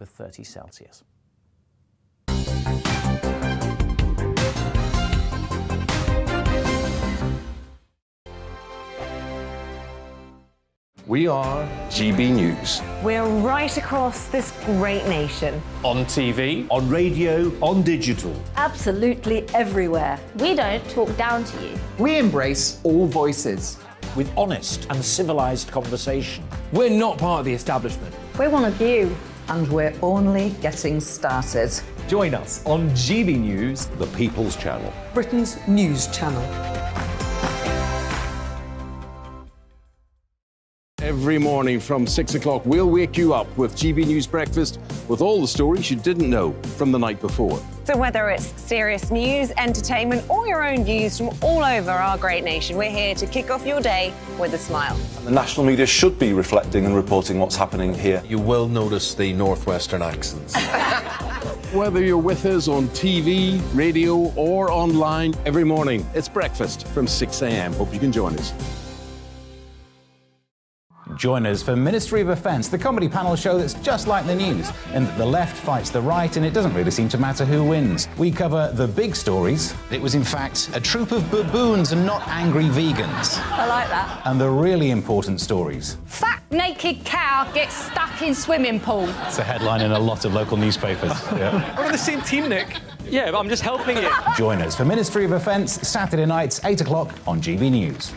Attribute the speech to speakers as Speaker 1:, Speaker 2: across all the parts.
Speaker 1: with 30 Celsius.
Speaker 2: We are GB News.
Speaker 3: We're right across this great nation.
Speaker 4: On TV,
Speaker 5: on radio, on digital.
Speaker 6: Absolutely everywhere.
Speaker 7: We don't talk down to you.
Speaker 8: We embrace all voices.
Speaker 5: With honest and civilised conversation.
Speaker 4: we're not part of the establishment.
Speaker 6: We're one of you.
Speaker 9: And we're only getting started.
Speaker 10: Join us on GB News,
Speaker 2: The People's Channel.
Speaker 9: Britain's news channel.
Speaker 2: Every morning from 6 o'clock, we'll wake you up with GB News Breakfast with all the stories you didn't know from the night before.
Speaker 3: So whether it's serious news, entertainment, or your own views from all over our great nation, we're here to kick off your day with a smile.
Speaker 11: The national media should be reflecting and reporting what's happening here.
Speaker 12: You will notice the northwestern accents.
Speaker 2: Whether you're with us on TV, radio, or online, every morning, it's breakfast from 6 a.m. Hope you can join us.
Speaker 1: Join us for Ministry of Offence, the comedy panel show that's just like the news, in that the left fights the right and it doesn't really seem to matter who wins. We cover the big stories. It was in fact a troop of baboons and not angry vegans.
Speaker 6: I like that.
Speaker 1: And the really important stories.
Speaker 7: Fat naked cow gets stuck in swimming pool.
Speaker 1: It's a headline in a lot of local newspapers. Yeah.
Speaker 4: We're on the same team, Nick. Yeah, but I'm just helping you.
Speaker 1: Join us for Ministry of Offence, Saturday nights, 8 o'clock on GB News.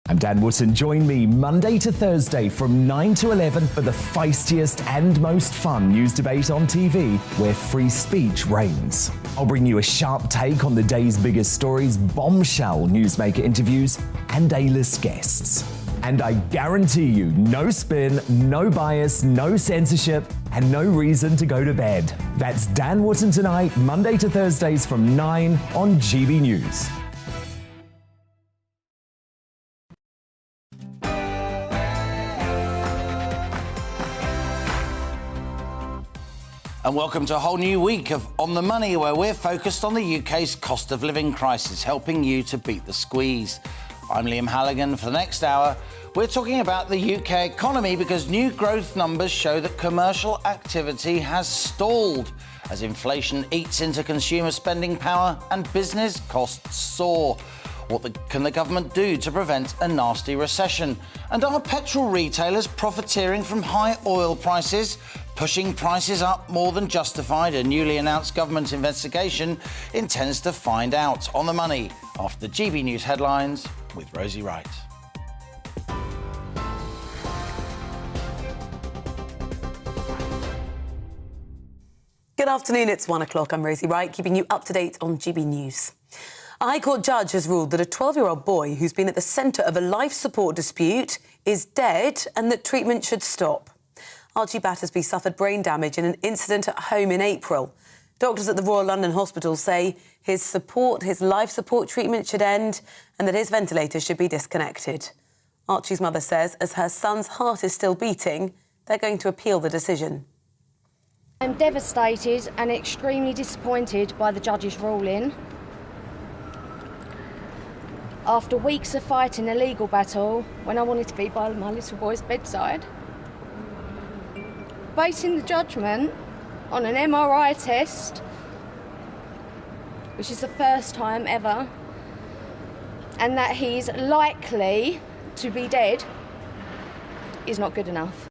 Speaker 10: I'm Dan Wootton. Join me Monday to Thursday from 9 to 11 for the feistiest and most fun news debate on TV, where free speech reigns. I'll bring you a sharp take on the day's biggest stories, bombshell newsmaker interviews, and A-list guests. And I guarantee you, no spin, no bias, no censorship, and no reason to go to bed. That's Dan Wootton tonight, Monday to Thursdays from 9 on GB News.
Speaker 13: And welcome to a whole new week of On the Money, where we're focused on the UK's cost of living crisis, helping you to beat the squeeze. I'm Liam Halligan. For the next hour, we're talking about the UK economy because new growth numbers show that commercial activity has stalled as inflation eats into consumer spending power and business costs soar. What can the government do to prevent a nasty recession? And are petrol retailers profiteering from high oil prices, pushing prices up more than justified? A newly announced government investigation intends to find out. On the Money, after the GB News headlines with Rosie Wright.
Speaker 14: Good afternoon, it's 1 o'clock. I'm Rosie Wright, keeping you up to date on GB News. A High Court judge has ruled that a 12-year-old boy who's been at the centre of a life support dispute is dead and that treatment should stop. Archie Battersby suffered brain damage in an incident at home in April. Doctors at the Royal London Hospital say his life support treatment should end and that his ventilator should be disconnected. Archie's mother says as her son's heart is still beating, they're going to appeal the decision.
Speaker 15: I'm devastated and extremely disappointed by the judge's ruling. After weeks of fighting a legal battle, when I wanted to be by my little boy's bedside, basing the judgment on an MRI test, which is the first time ever, and that he's likely to be dead, is not good enough.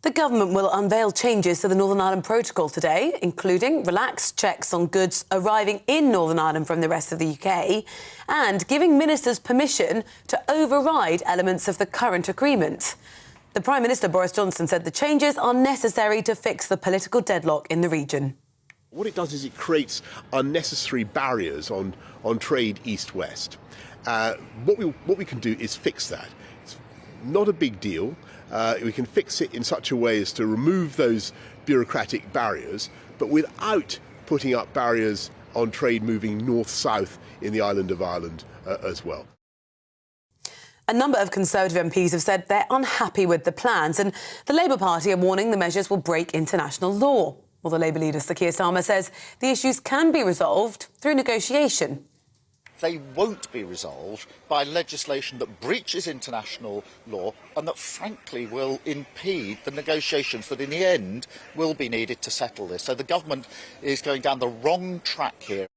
Speaker 14: The government will unveil changes to the Northern Ireland Protocol today, including relaxed checks on goods arriving in Northern Ireland from the rest of the UK and giving ministers permission to override elements of the current agreement. The Prime Minister, Boris Johnson, said the changes are necessary to fix the political deadlock in the region.
Speaker 16: What it does is it creates unnecessary barriers on trade east-west. What we can do is fix that. It's not a big deal. We can fix it in such a way as to remove those bureaucratic barriers, but without putting up barriers on trade moving north-south in the island of Ireland as well.
Speaker 14: A number of Conservative MPs have said they're unhappy with the plans, and the Labour Party are warning the measures will break international law. Well, the Labour leader, Sir Keir Starmer, says the issues can be resolved through negotiation.
Speaker 17: they won't be resolved by legislation that breaches international law and that, frankly, will impede the negotiations that, in the end, will be needed to settle this. So the government is going down the wrong track here.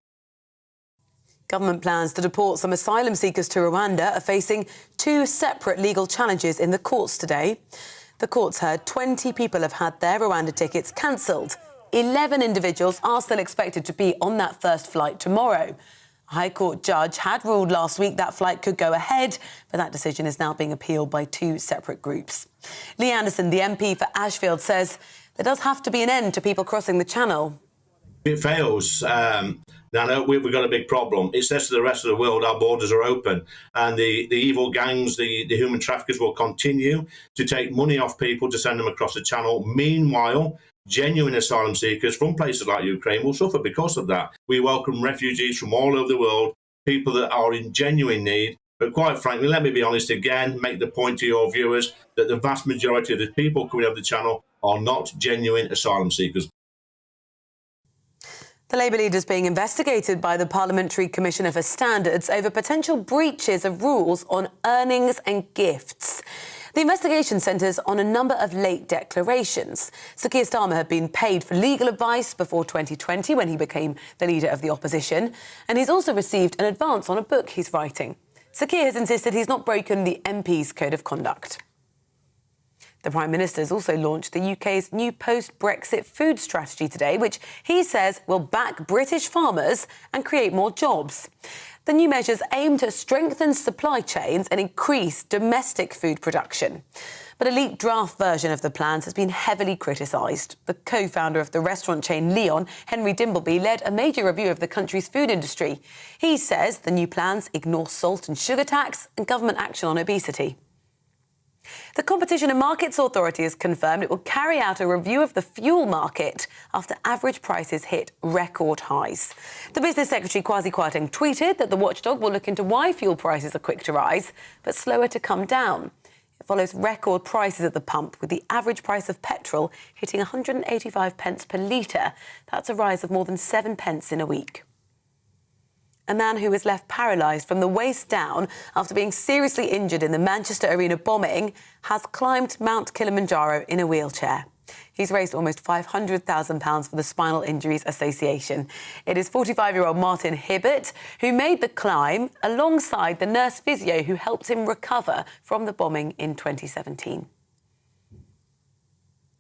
Speaker 14: Government plans to deport some asylum seekers to Rwanda are facing two separate legal challenges in the courts today. The courts heard 20 people have had their Rwanda tickets cancelled. 11 individuals are still expected to be on that first flight tomorrow. A High Court judge had ruled last week that flight could go ahead, but that decision is now being appealed by two separate groups. Lee Anderson, the MP for Ashfield, says there does have to be an end to people crossing the channel.
Speaker 18: If it fails, now we've got a big problem. It says to the rest of the world our borders are open, and the evil gangs, the human traffickers will continue to take money off people to send them across the channel. Meanwhile, genuine asylum seekers from places like Ukraine will suffer because of that. We welcome refugees from all over the world, people that are in genuine need. But quite frankly, let me be honest again, make the point to your viewers that the vast majority of the people coming over the channel are not genuine asylum seekers.
Speaker 14: The Labour leader is being investigated by the Parliamentary Commissioner for Standards over potential breaches of rules on earnings and gifts. The investigation centres on a number of late declarations. Sir Keir Starmer had been paid for legal advice before 2020 when he became the leader of the opposition, and he's also received an advance on a book he's writing. Sir Keir has insisted he's not broken the MP's code of conduct. The Prime Minister has also launched the UK's new post-Brexit food strategy today, which he says will back British farmers and create more jobs. The new measures aim to strengthen supply chains and increase domestic food production. But a leaked draft version of the plans has been heavily criticised. The co-founder of the restaurant chain Leon, Henry Dimbleby, led a major review of the country's food industry. He says the new plans ignore salt and sugar tax and government action on obesity. The Competition and Markets Authority has confirmed it will carry out a review of the fuel market after average prices hit record highs. The Business Secretary Kwasi Kwarteng tweeted that the watchdog will look into why fuel prices are quick to rise but slower to come down. It follows record prices at the pump, with the average price of petrol hitting 185 pence per litre. That's a rise of more than 7 pence in a week. A man who was left paralysed from the waist down after being seriously injured in the Manchester Arena bombing has climbed Mount Kilimanjaro in a wheelchair. He's raised almost £500,000 for the Spinal Injuries Association. It is 45-year-old Martin Hibbert who made the climb alongside the nurse physio who helped him recover from the bombing in 2017.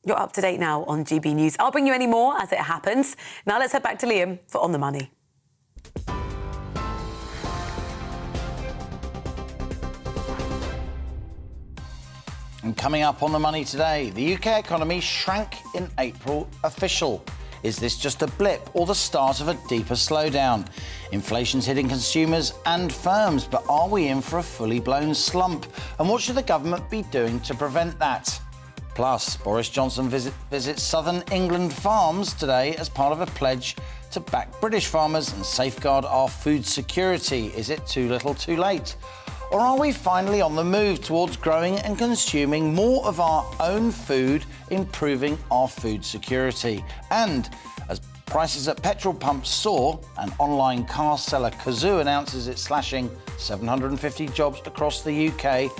Speaker 14: You're up to date now on GB News. I'll bring you any more as it happens. Now let's head back to Liam for On the Money.
Speaker 13: And coming up on The Money today, the UK economy shrank in April official. Is this just a blip or the start of a deeper slowdown? Inflation's hitting consumers and firms, but are we in for a fully blown slump? And what should the government be doing to prevent that? Plus, Boris Johnson visits southern England farms today as part of a pledge to back British farmers and safeguard our food security. Is it too little too late? Or are we finally on the move towards growing and consuming more of our own food, improving our food security? And as prices at petrol pumps soar, and online car seller Kazoo announces it's slashing 750 jobs across the UK,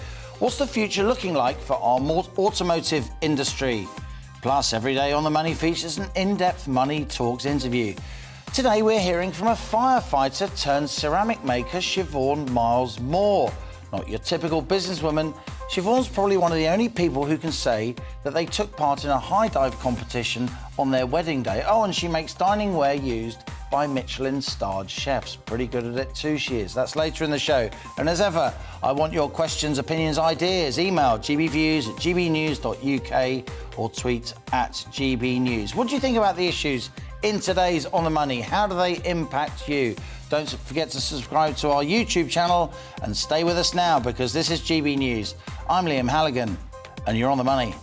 Speaker 13: what's the future looking like for our automotive industry? Plus, every day on The Money features an in-depth Money Talks interview. Today we're hearing from a firefighter turned ceramic maker, Siobhan Miles Moore. Not your typical businesswoman, Siobhan's probably one of the only people who can say that they took part in a high dive competition on their wedding day. Oh, and she makes dining ware used by Michelin-starred chefs. Pretty good at it too, she is. That's later in the show. And as ever, I want your questions, opinions, ideas. Email gbviews@gbnews.uk or tweet @gbnews. What do you think about the issues in today's On the Money? How do they impact you? Don't forget to subscribe to our YouTube channel and stay with us now, because this is GB News. I'm Liam Halligan and you're On the Money.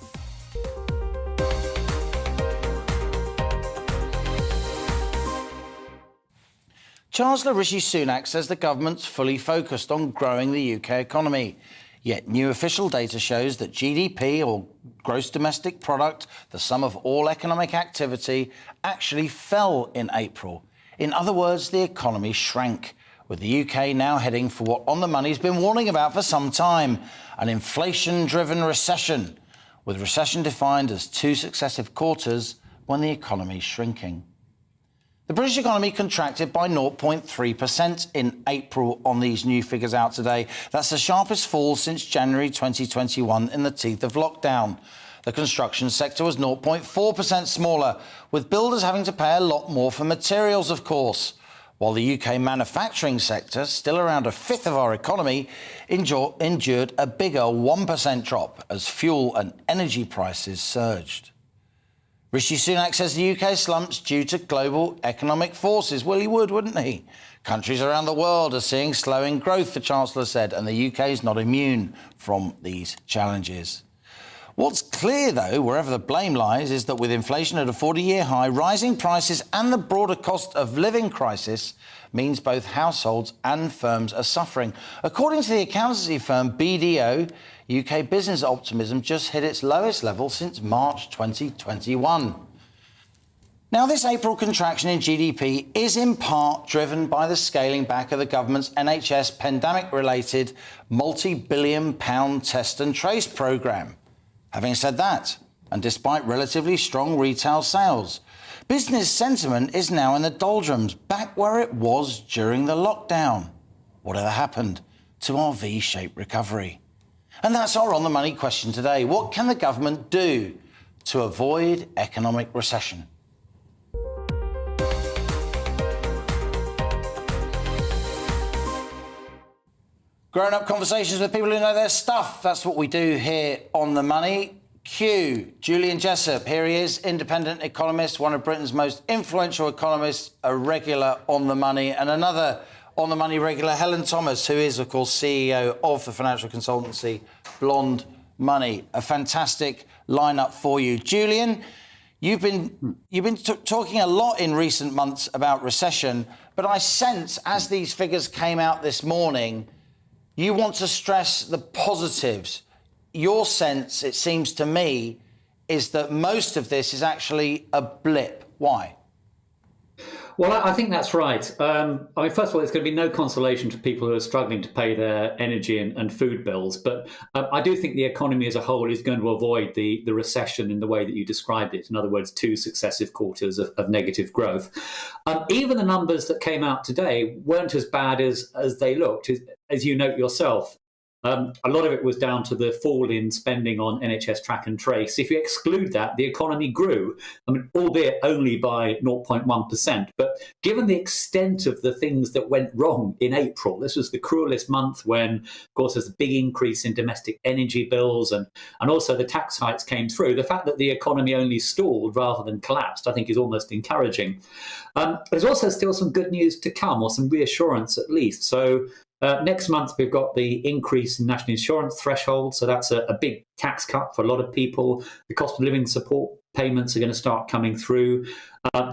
Speaker 13: Chancellor Rishi Sunak says the government's fully focused on growing the UK economy. Yet new official data shows that GDP, or gross domestic product, the sum of all economic activity, actually fell in April. In other words, the economy shrank. with the UK now heading for what On the Money's been warning about for some time, an inflation-driven recession, with recession defined as 2 successive quarters when the economy's shrinking. The British economy contracted by 0.3% in April on these new figures out today. That's the sharpest fall since January 2021 in the teeth of lockdown. The construction sector was 0.4% smaller, with builders having to pay a lot more for materials, of course. While the UK manufacturing sector, still around a fifth of our economy, endured a bigger 1% drop as fuel and energy prices surged. Rishi Sunak says the UK slumps due to global economic forces. Well, he would, wouldn't he? Countries around the world are seeing slowing growth, the Chancellor said, and the UK is not immune from these challenges. What's clear, though, wherever the blame lies, is that with inflation at a 40-year high, rising prices and the broader cost of living crisis means both households and firms are suffering. According to the accountancy firm BDO, UK business optimism just hit its lowest level since March 2021. Now, this April contraction in GDP is in part driven by the scaling back of the government's NHS pandemic-related multi-billion-pound test and trace programme. Having said that, and despite relatively strong retail sales, business sentiment is now in the doldrums, back where it was during the lockdown. Whatever happened to our V-shaped recovery? And that's our On the Money question today. What can the government do to avoid economic recession? Grown-up conversations with people who know their stuff. That's what we do here on The Money. Q, Julian Jessup. Here he is, independent economist, one of Britain's most influential economists, a regular on The Money, and another On The Money regular, Helen Thomas, who is, of course, CEO of the financial consultancy Blonde Money. A fantastic lineup for you. Julian, you've been talking a lot in recent months about recession, but I sense, as these figures came out this morning, you want to stress the positives. Your sense, it seems to me, is that most of this is actually a blip. Why?
Speaker 19: Well, I think that's right. I mean, first of all, it's going to be no consolation to people who are struggling to pay their energy and food bills. But I do think the economy as a whole is going to avoid the recession in the way that you described it. In other words, 2 successive quarters of negative growth. Even the numbers that came out today weren't as bad as they looked, as you note yourself. A lot of it was down to the fall in spending on NHS track and trace. If you exclude that, the economy grew, I mean, albeit only by 0.1%. But given the extent of the things that went wrong in April, this was the cruelest month when, of course, there's a big increase in domestic energy bills and also the tax hikes came through. The fact that the economy only stalled rather than collapsed, I think, is almost encouraging. There's also still some good news to come, or some reassurance at least. So next month, we've got the increase in national insurance threshold. So that's a big tax cut for a lot of people. The cost of living support payments are going to start coming through.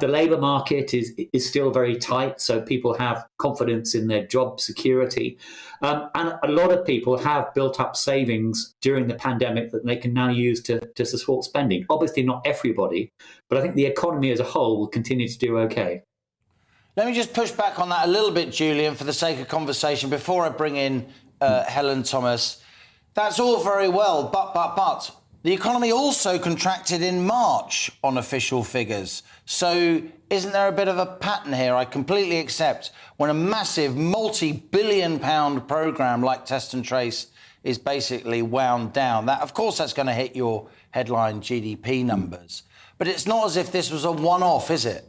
Speaker 19: The labour market is still very tight, so people have confidence in their job security. And a lot of people have built up savings during the pandemic that they can now use to support spending. Obviously not everybody, but I think the economy as a whole will continue to do okay.
Speaker 13: Let me just push back on that a little bit, Julian, for the sake of conversation, before I bring in Helen Thomas. That's all very well, but the economy also contracted in March on official figures. So isn't there a bit of a pattern here? I completely accept when a massive multi-billion-pound programme like Test and Trace is basically wound down. That, of course, that's going to hit your headline GDP numbers. But it's not as if this was a one-off, is it?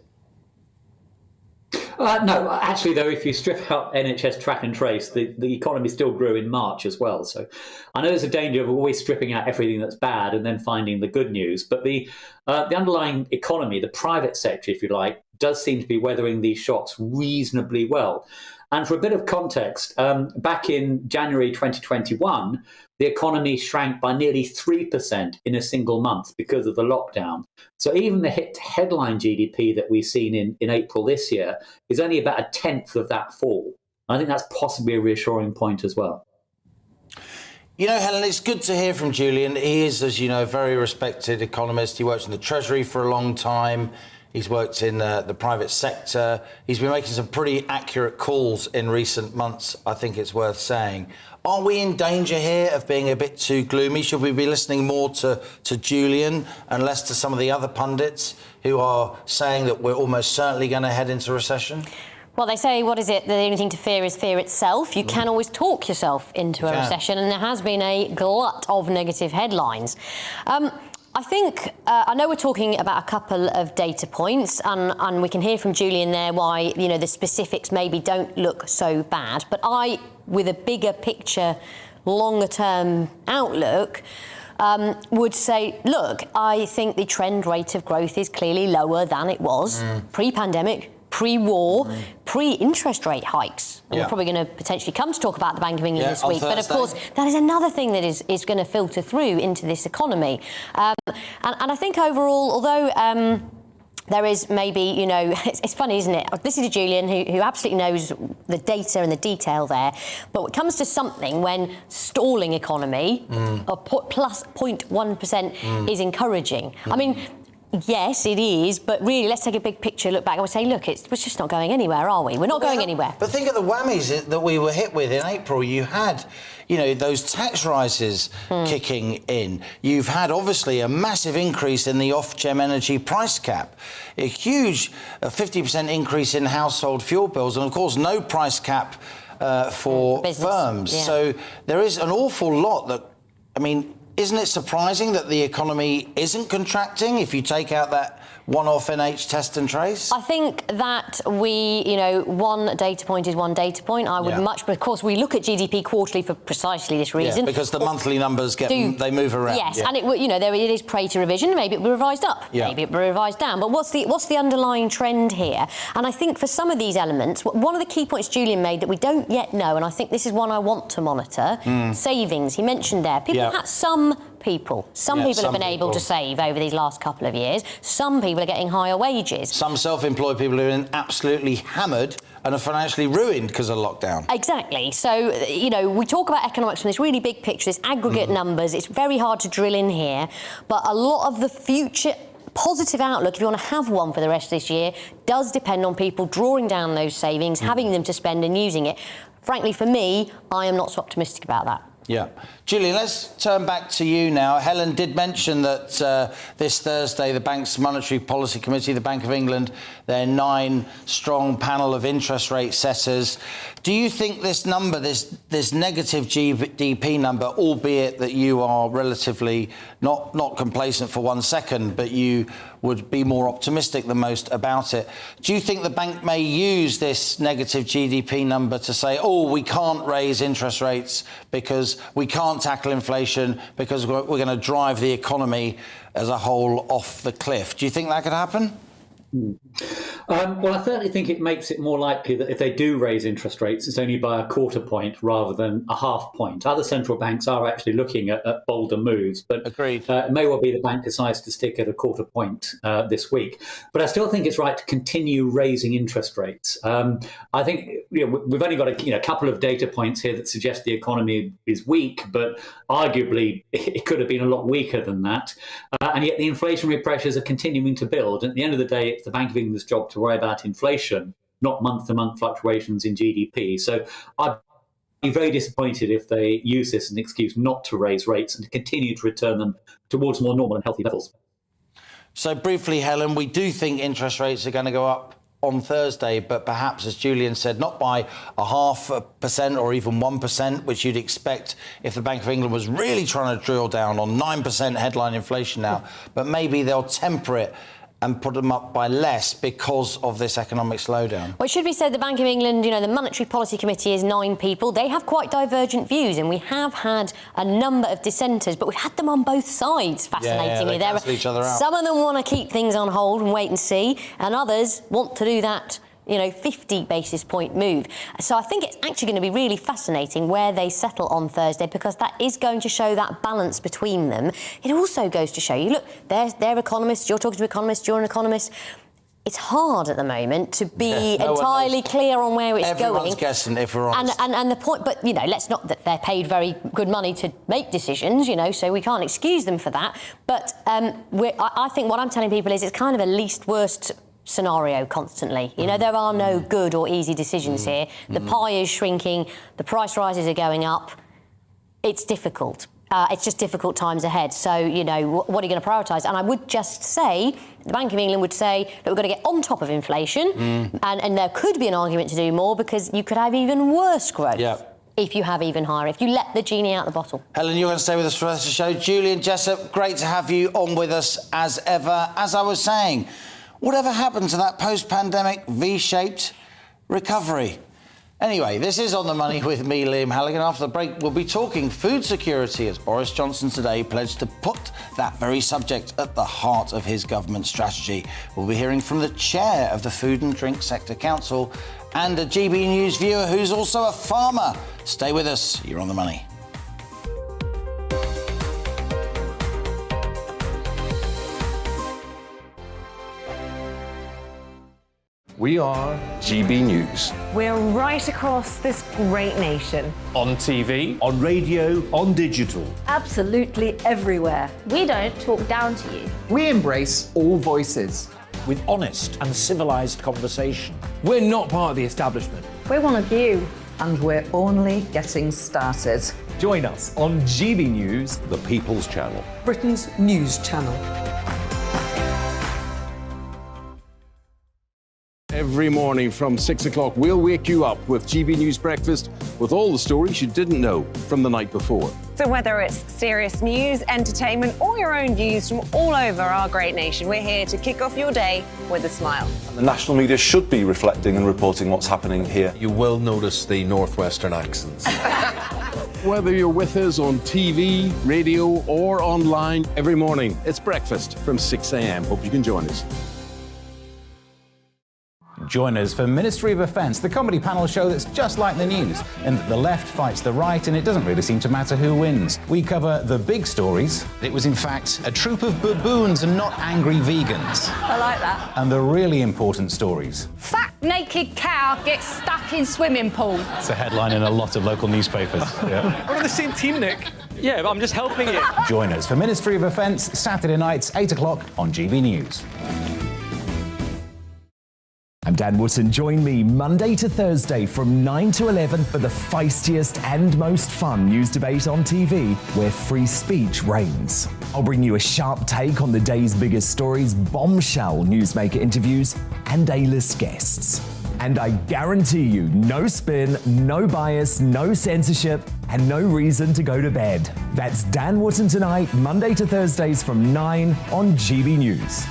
Speaker 19: No, actually, though, if you strip out NHS track and trace, the economy still grew in March as well. So I know there's a danger of always stripping out everything that's bad and then finding the good news. But the underlying economy, the private sector, if you like, does seem to be weathering these shocks reasonably well. And for a bit of context, back in January 2021, the economy shrank by nearly 3% in a single month because of the lockdown. So even the hit headline GDP that we've seen in April this year is only about a tenth of that fall. I think that's possibly a reassuring point as well.
Speaker 13: You know, Helen, it's good to hear from Julian. He is, as you know, a very respected economist. He worked in the Treasury for a long time. He's worked in the private sector. He's been making some pretty accurate calls in recent months, I think it's worth saying. Are we in danger here of being a bit too gloomy? Should we be listening more to Julian and less to some of the other pundits who are saying that we're almost certainly going to head into recession?
Speaker 20: Well, they say, what is it? The only thing to fear is fear itself. You can always talk yourself into a recession, and there has been a glut of negative headlines. I think, I know we're talking about a couple of data points, and we can hear from Julian there why, the specifics maybe don't look so bad. But I, with a bigger picture, longer-term outlook, would say, look, I think the trend rate of growth is clearly lower than it was pre-pandemic, pre-war, pre-interest rate hikes. And we're probably going to potentially come to talk about the Bank of England this week. But of course, that is another thing that is going to filter through into this economy. And I think overall, although there is maybe, it's funny, isn't it? This is Julian who absolutely knows the data and the detail there. But when it comes to something when stalling economy, a plus 0.1% is encouraging. I mean, yes, it is, but really, let's take a big picture, look back, and we'll say, look, we're just not going anywhere, are we? We're not going anywhere.
Speaker 13: But think of the whammies that we were hit with in April. You had, those tax rises kicking in. You've had, obviously, a massive increase in the off-gem energy price cap, a huge 50% increase in household fuel bills, and, of course, no price cap for firms.
Speaker 20: Yeah.
Speaker 13: So there is an awful lot that, isn't it surprising that the economy isn't contracting if you take out that one-off NH test and trace?
Speaker 20: I think that one data point is one data point. I would but of course, we look at GDP quarterly for precisely this reason.
Speaker 13: Yeah, because the monthly numbers they move around.
Speaker 20: Yes, and it is prey to revision. Maybe it will be revised up, maybe it will be revised down. But what's the underlying trend here? And I think for some of these elements, one of the key points Julian made that we don't yet know, and I think this is one I want to monitor, savings. He mentioned there. Some people have been able to save over these last couple of years. Some people are getting higher wages.
Speaker 13: Some self-employed people are absolutely hammered and are financially ruined because of lockdown.
Speaker 20: Exactly. So, we talk about economics from this really big picture, this aggregate numbers. It's very hard to drill in here. But a lot of the future positive outlook, if you want to have one for the rest of this year, does depend on people drawing down those savings, having them to spend and using it. Frankly, for me, I am not so optimistic about that.
Speaker 13: Yeah. Julian, let's turn back to you now. Helen did mention that this Thursday, the bank's Monetary Policy Committee, the Bank of England, their 9-strong panel of interest rate setters. Do you think this number, this negative GDP number, albeit that you are relatively not complacent for 1 second, but you would be more optimistic than most about it, do you think the bank may use this negative GDP number to say, we can't raise interest rates because we can't tackle inflation because we're going to drive the economy as a whole off the cliff? Do you think that could happen?
Speaker 19: Well, I certainly think it makes it more likely that if they do raise interest rates, it's only by a quarter point rather than a half point. Other central banks are actually looking at bolder moves, but it may well be the bank decides to stick at a quarter point this week. But I still think it's right to continue raising interest rates. I think we've only got a couple of data points here that suggest the economy is weak, but arguably it could have been a lot weaker than that. And yet the inflationary pressures are continuing to build. And at the end of the day, it's the Bank of England's job to worry about inflation, not month-to-month fluctuations in GDP. So I'd be very disappointed if they use this as an excuse not to raise rates and to continue to return them towards more normal and healthy levels.
Speaker 13: So briefly, Helen, we do think interest rates are going to go up on Thursday, but perhaps, as Julian said, not by 0.5% or even 1%, which you'd expect if the Bank of England was really trying to drill down on 9% headline inflation now, but maybe they'll temper it and put them up by less because of this economic slowdown.
Speaker 20: Well, it should be said the Bank of England, the Monetary Policy Committee is 9 people. They have quite divergent views, and we have had a number of dissenters, but we've had them on both sides, fascinatingly.
Speaker 13: They cancel each other out.
Speaker 20: Some of them want to keep things on hold and wait and see, and others want to do that 50 basis point move. So I think it's actually going to be really fascinating where they settle on Thursday, because that is going to show that balance between them. It also goes to show you, look, they're economists, you're talking to economists, you're an economist. it's hard at the moment to be entirely clear on where it's going.
Speaker 13: Everyone's guessing, if we're honest.
Speaker 20: And the point, but, you know, let's not, that they're paid very good money to make decisions, you know, so we can't excuse them for that. But I think what I'm telling people is it's kind of a least worst scenario constantly. You know, there are no good or easy decisions here. The pie is shrinking, the price rises are going up. It's difficult. It's just difficult times ahead. So, you know, what are you going to prioritise? And I would just say, the Bank of England would say that we're going to get on top of inflation, and there could be an argument to do more because you could have even worse growth if you have even higher, if you let the genie out the bottle.
Speaker 13: Helen, you're going to stay with us for the rest of the show. Julian Jessup, great to have you on with us as ever. As I was saying, whatever happened to that post-pandemic V-shaped recovery? Anyway, this is On the Money with me, Liam Halligan. After the break, we'll be talking food security as Boris Johnson today pledged to put that very subject at the heart of his government strategy. We'll be hearing from the chair of the Food and Drink Sector Council and a GB News viewer who's also a farmer. Stay with us. You're On the Money.
Speaker 2: We are GB News.
Speaker 3: We're right across this great nation.
Speaker 4: On TV.
Speaker 5: On radio. On digital.
Speaker 6: Absolutely everywhere.
Speaker 15: We don't talk down to you.
Speaker 8: We embrace all voices.
Speaker 5: With honest and civilised conversation.
Speaker 4: We're not part of the establishment.
Speaker 6: We're one of you.
Speaker 9: And we're only getting started.
Speaker 10: Join us on GB News,
Speaker 2: The People's Channel.
Speaker 9: Britain's news channel.
Speaker 2: Every morning from 6 o'clock, we'll wake you up with GB News Breakfast with all the stories you didn't know from the night before.
Speaker 3: So whether it's serious news, entertainment, or your own views from all over our great nation, we're here to kick off your day with a smile.
Speaker 11: The national media should be reflecting and reporting what's happening here.
Speaker 12: You will notice the northwestern accents.
Speaker 2: Whether you're with us on TV, radio, or online, every morning, it's breakfast from 6 a.m. Hope you can join us.
Speaker 1: Join us for Ministry of Defence, the comedy panel show that's just like the news, in that the left fights the right and it doesn't really seem to matter who wins. We cover the big stories. It was in fact a troop of baboons and not angry vegans.
Speaker 6: I like that.
Speaker 1: And the really important stories.
Speaker 7: Fat naked cow gets stuck in swimming pool.
Speaker 1: It's a headline in a lot of local newspapers. Yeah.
Speaker 4: We're on the same team, Nick. Yeah, but I'm just helping you.
Speaker 1: Join us for Ministry of Defence, Saturday nights, 8 o'clock on GB News.
Speaker 10: I'm Dan Wootton. Join me Monday to Thursday from 9 to 11 for the feistiest and most fun news debate on TV, where free speech reigns. I'll bring you a sharp take on the day's biggest stories, bombshell newsmaker interviews, and A-list guests. And I guarantee you, no spin, no bias, no censorship, and no reason to go to bed. That's Dan Wootton tonight, Monday to Thursdays from 9 on GB News.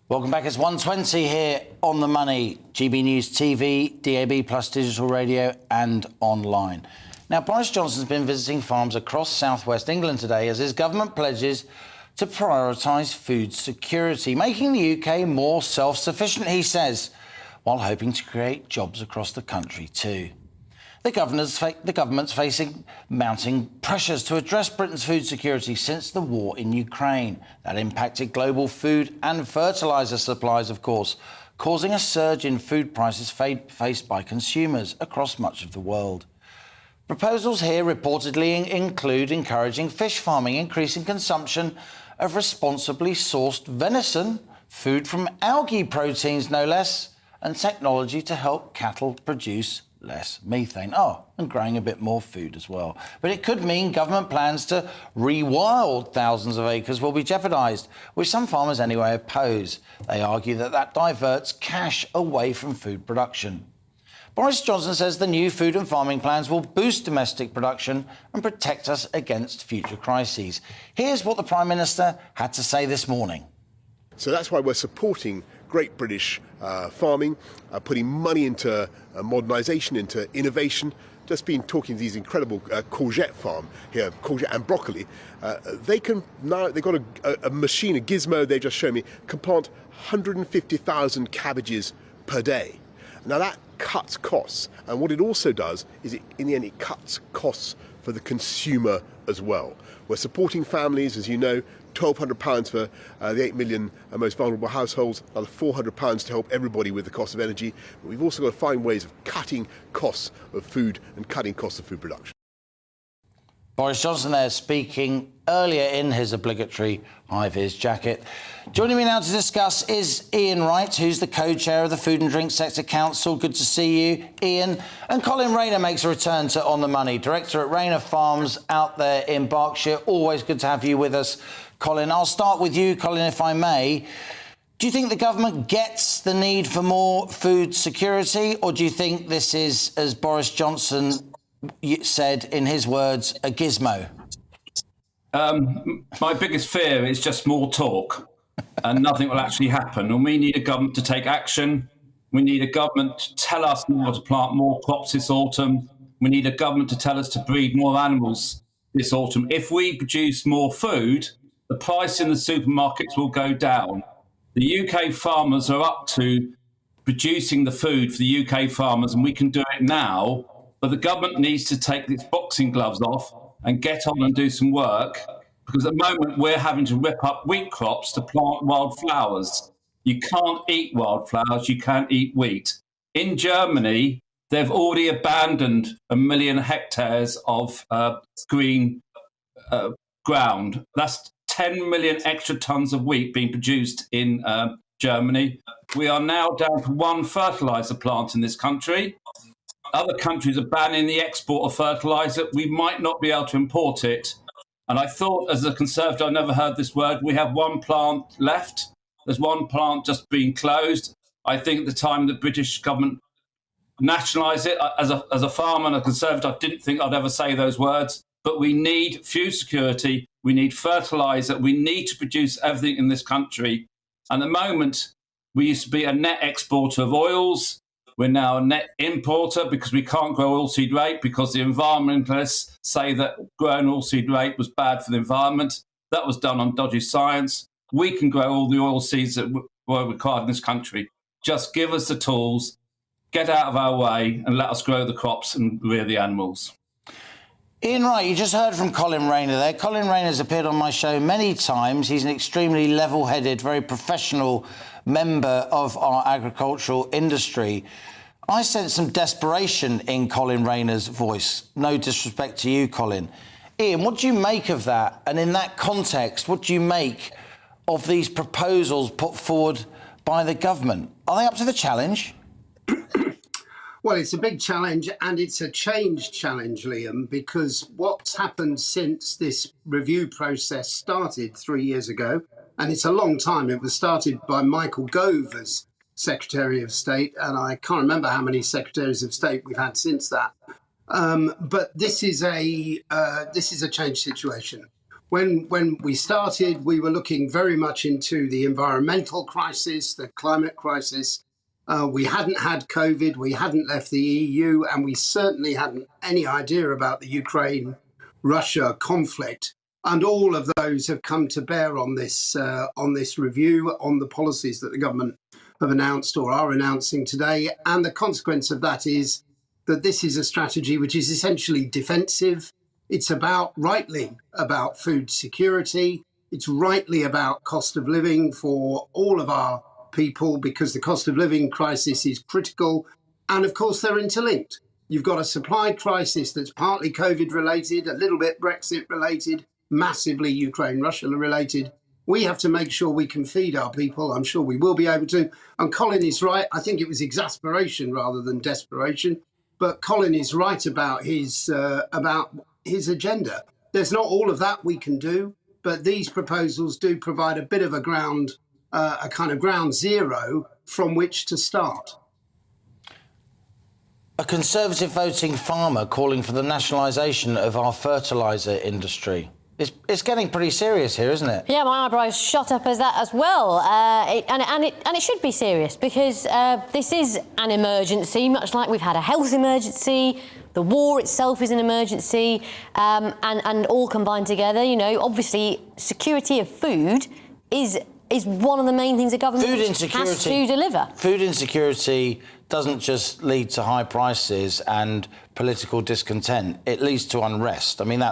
Speaker 13: Welcome back. It's 1:20 here on The Money, GB News TV, DAB plus digital radio and online. Now, Boris Johnson's been visiting farms across southwest England today as his government pledges to prioritise food security, making the UK more self-sufficient, he says, while hoping to create jobs across the country too. The government's facing mounting pressures to address Britain's food security since the war in Ukraine. That impacted global food and fertiliser supplies, of course, causing a surge in food prices faced by consumers across much of the world. Proposals here reportedly include encouraging fish farming, increasing consumption of responsibly sourced venison, food from algae proteins no less, and technology to help cattle produce less methane. Oh, and growing a bit more food as well. But it could mean government plans to rewild thousands of acres will be jeopardised, which some farmers anyway oppose. They argue that that diverts cash away from food production. Boris Johnson says the new food and farming plans will boost domestic production and protect us against future crises. Here's what the Prime Minister had to say this morning.
Speaker 16: So that's why we're supporting Great British farming, putting money into modernisation, into innovation. Just been talking to these incredible courgette farm here, courgette and broccoli. They can now, they've got a machine, a gizmo they just showed me, can plant 150,000 cabbages per day. Now that cuts costs, and what it also does is in the end it cuts costs for the consumer as well. We're supporting families, as you know, £1,200 for the 8 million most vulnerable households, another £400 to help everybody with the cost of energy. But we've also got to find ways of cutting costs of food and cutting costs of food production.
Speaker 13: Boris Johnson there speaking earlier in his obligatory high-vis jacket. Joining me now to discuss is Ian Wright, who's the co-chair of the Food and Drink Sector Council. Good to see you, Ian. And Colin Rayner makes a return to On the Money, director at Rayner Farms out there in Berkshire. Always good to have you with us, Colin. I'll start with you, Colin, if I may. Do you think the government gets the need for more food security, or do you think this is, as Boris Johnson said in his words, a gizmo?
Speaker 21: My biggest fear is just more talk and nothing will actually happen. And we need a government to take action. We need a government to tell us now to plant more crops this autumn. We need a government to tell us to breed more animals this autumn. If we produce more food, the price in the supermarkets will go down. The UK farmers are up to producing the food for the UK farmers, and we can do it now. But the government needs to take its boxing gloves off and get on and do some work, because at the moment we're having to rip up wheat crops to plant wildflowers. You can't eat wildflowers, you can't eat wheat. In Germany, they've already abandoned 1 million hectares of green ground. That's 10 million extra tons of wheat being produced in Germany. We are now down to one fertiliser plant in this country. Other countries are banning the export of fertiliser. We might not be able to import it. And I thought, as a Conservative, I never heard this word. We have one plant left. There's one plant just being closed. I think at the time the British government nationalised it, as a farmer and a Conservative, I didn't think I'd ever say those words. But we need food security. We need fertiliser. We need to produce everything in this country. And at the moment, we used to be a net exporter of oils. We're now a net importer because we can't grow oilseed rape because the environmentalists say that growing oilseed rape was bad for the environment. That was done on dodgy science. We can grow all the oilseeds that were required in this country. Just give us the tools, get out of our way and let us grow the crops and rear the animals.
Speaker 13: Ian Wright, you just heard from Colin Rayner there. Colin Rayner's appeared on my show many times. He's an extremely level-headed, very professional member of our agricultural industry. I sense some desperation in Colin Rayner's voice. No disrespect to you, Colin. Ian, what do you make of that? And in that context, what do you make of these proposals put forward by the government? Are they up to the challenge?
Speaker 22: Well, it's a big challenge, and it's a change challenge, Liam, because what's happened since this review process started 3 years ago, and it's a long time. It was started by Michael Gove as Secretary of State, and I can't remember how many Secretaries of State we've had since that. But this is a change situation. When we started, we were looking very much into the environmental crisis, the climate crisis. We hadn't had COVID, we hadn't left the EU, and we certainly hadn't any idea about the Ukraine-Russia conflict. And all of those have come to bear on this review, on the policies that the government have announced or are announcing today. And the consequence of that is that this is a strategy which is essentially defensive. It's rightly about food security. It's rightly about cost of living for all of our people, because the cost of living crisis is critical. And of course, they're interlinked. You've got a supply crisis that's partly COVID related, a little bit Brexit related, massively Ukraine-Russia related. We have to make sure we can feed our people. I'm sure we will be able to. And Colin is right. I think it was exasperation rather than desperation. But Colin is right about his agenda. There's not all of that we can do, but these proposals do provide a bit of a kind of ground zero from which to start.
Speaker 13: A Conservative voting farmer calling for the nationalisation of our fertiliser industry. It's getting pretty serious here, isn't it?
Speaker 20: Yeah, my eyebrows shot up as that as well. And it should be serious, because this is an emergency, much like we've had a health emergency. The war itself is an emergency, and all combined together. You know, obviously, security of food is one of the main things the government has to deliver.
Speaker 13: Food insecurity doesn't just lead to high prices and political discontent. It leads to unrest. I mean,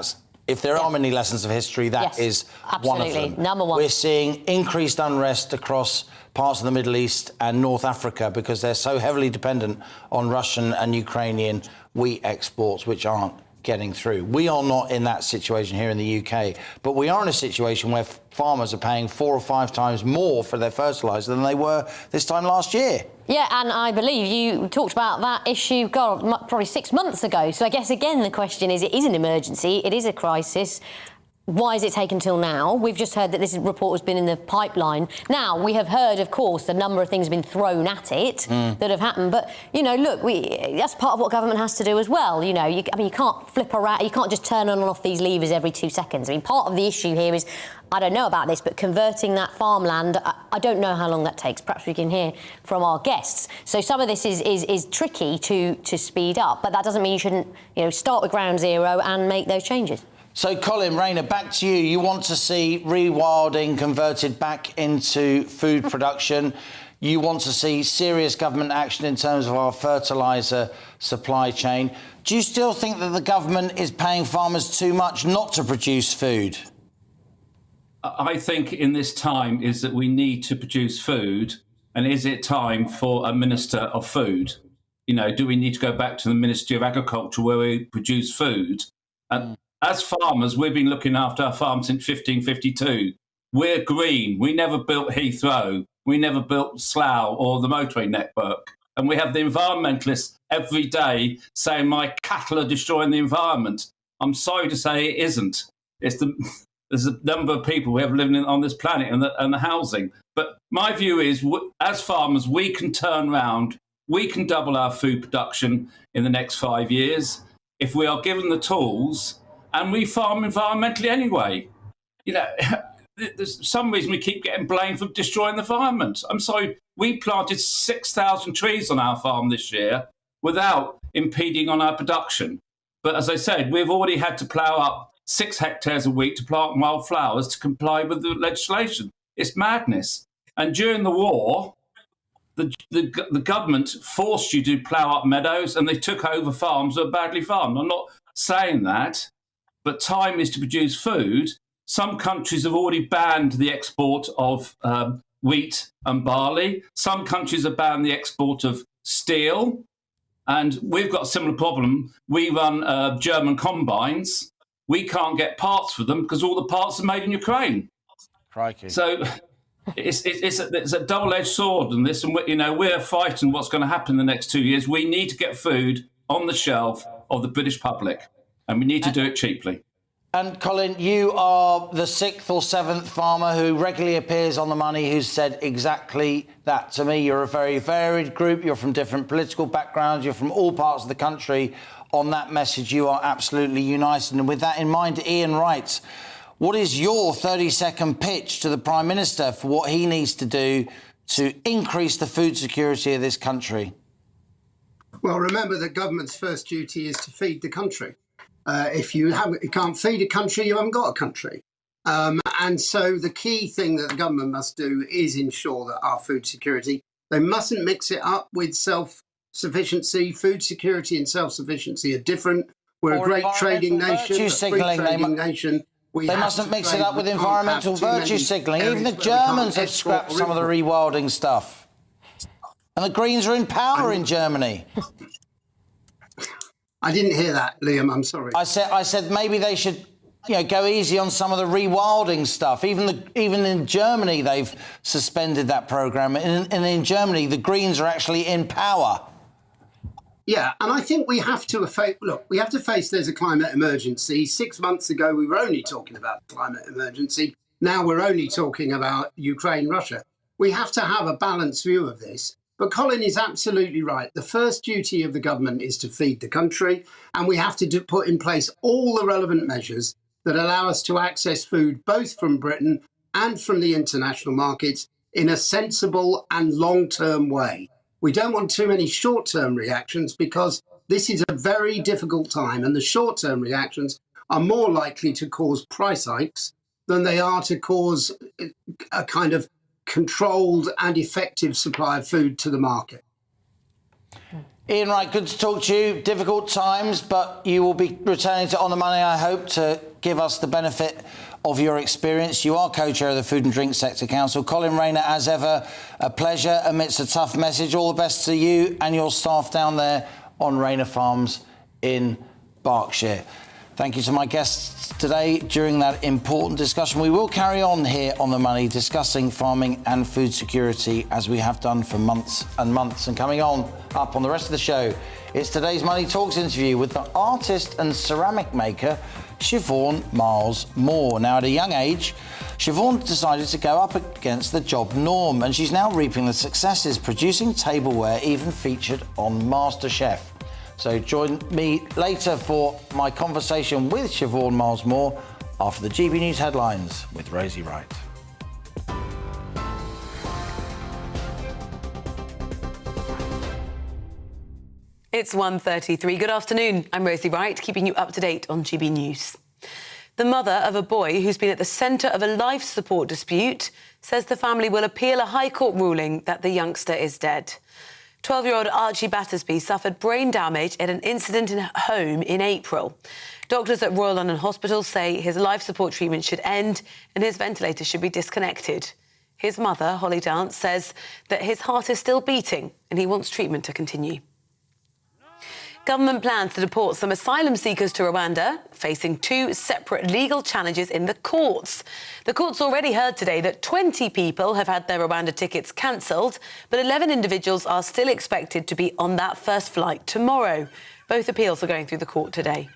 Speaker 13: if there are many lessons of history, that is one of them.
Speaker 20: Number one.
Speaker 13: We're seeing increased unrest across parts of the Middle East and North Africa because they're so heavily dependent on Russian and Ukrainian wheat exports, which aren't getting through. We are not in that situation here in the UK, but we are in a situation where farmers are paying 4 or 5 times more for their fertiliser than they were this time last year.
Speaker 20: Yeah, and I believe you talked about that issue, God, probably 6 months ago. So I guess, again, the question is, it is an emergency, it is a crisis. Why has it taken till now? We've just heard that this report has been in the pipeline. Now, we have heard, of course, a number of things have been thrown at it that have happened. But, you know, look, that's part of what government has to do as well. You know, you can't flip around, you can't just turn on and off these levers every 2 seconds. I mean, part of the issue here is, I don't know about this, but converting that farmland, I don't know how long that takes. Perhaps we can hear from our guests. So some of this is tricky to speed up, but that doesn't mean you shouldn't, you know, start with ground zero and make those changes.
Speaker 13: So, Colin, Rayner, back to you. You want to see rewilding converted back into food production. You want to see serious government action in terms of our fertiliser supply chain. Do you still think that the government is paying farmers too much not to produce food?
Speaker 21: I think in this time is that we need to produce food. And is it time for a Minister of Food? You know, do we need to go back to the Ministry of Agriculture where we produce food? And as farmers, we've been looking after our farm since 1552. We're green. We never built Heathrow. We never built Slough or the motorway network. And we have the environmentalists every day saying my cattle are destroying the environment. I'm sorry to say it isn't. There's a number of people we have living on this planet and the housing. But my view is, as farmers, we can turn around. We can double our food production in the next 5 years if we are given the tools. And we farm environmentally anyway. You know, there's some reason we keep getting blamed for destroying the environment. I'm sorry, we planted 6,000 trees on our farm this year without impeding on our production. But as I said, we've already had to plough up 6 hectares a week to plant wildflowers to comply with the legislation. It's madness. And during the war, the government forced you to plough up meadows and they took over farms that were badly farmed. I'm not saying that. But time is to produce food. Some countries have already banned the export of wheat and barley. Some countries have banned the export of steel. And we've got a similar problem. We run German combines. We can't get parts for them because all the parts are made in Ukraine.
Speaker 13: Crikey.
Speaker 21: So it's a double-edged sword in this. And we're fighting what's going to happen in the next 2 years. We need to get food on the shelf of the British public. And we need to do it cheaply.
Speaker 13: And Colin, you are the 6th or 7th farmer who regularly appears on The Money who's said exactly that to me. You're a very varied group. You're from different political backgrounds. You're from all parts of the country. On that message, you are absolutely united. And with that in mind, Ian writes, what is your 30-second pitch to the Prime Minister for what he needs to do to increase the food security of this country?
Speaker 22: Well, remember that government's first duty is to feed the country. If you can't feed a country, you haven't got a country. And so the key thing that the government must do is ensure that our food security, they mustn't mix it up with self-sufficiency. Food security and self-sufficiency are different. We're a great trading nation.
Speaker 13: They mustn't mix it up with environmental virtue signalling. Even the Germans have scrapped some of the rewilding stuff. And the Greens are in power in Germany.
Speaker 22: I didn't hear that, Liam. I'm sorry.
Speaker 13: I said maybe they should, go easy on some of the rewilding stuff. Even in Germany, they've suspended that programme. And in Germany, the Greens are actually in power.
Speaker 22: Yeah, and I think we have to face there's a climate emergency. 6 months ago, we were only talking about the climate emergency. Now we're only talking about Ukraine, Russia. We have to have a balanced view of this. But Colin is absolutely right. The first duty of the government is to feed the country, and we have to put in place all the relevant measures that allow us to access food both from Britain and from the international markets in a sensible and long-term way. We don't want too many short-term reactions because this is a very difficult time, and the short-term reactions are more likely to cause price hikes than they are to cause a kind of controlled and effective supply of food to the market.
Speaker 13: Ian Wright, good to talk to you. Difficult times, but you will be returning to On the Money, I hope, to give us the benefit of your experience. You are co-chair of the Food and Drink Sector Council. Colin Rayner, as ever, a pleasure amidst a tough message. All the best to you and your staff down there on Rayner Farms in Berkshire. Thank you to my guests today during that important discussion. We will carry on here on The Money discussing farming and food security as we have done for months and months. And coming on up on the rest of the show, it's today's Money Talks interview with the artist and ceramic maker Siobhan Miles Moore. Now, at a young age, Siobhan decided to go up against the job norm, and she's now reaping the successes, producing tableware even featured on MasterChef. So join me later for my conversation with Siobhan Miles Moore after the GB News headlines with Rosie Wright.
Speaker 14: It's 1:33. Good afternoon. I'm Rosie Wright, keeping you up to date on GB News. The mother of a boy who's been at the centre of a life support dispute says the family will appeal a High Court ruling that the youngster is dead. 12-year-old Archie Battersby suffered brain damage at an incident in a home in April. Doctors at Royal London Hospital say his life support treatment should end and his ventilator should be disconnected. His mother, Holly Dance, says that his heart is still beating and he wants treatment to continue. Government plans to deport some asylum seekers to Rwanda, facing two separate legal challenges in the courts. The courts already heard today that 20 people have had their Rwanda tickets cancelled, but 11 individuals are still expected to be on that first flight tomorrow. Both appeals are going through the court today.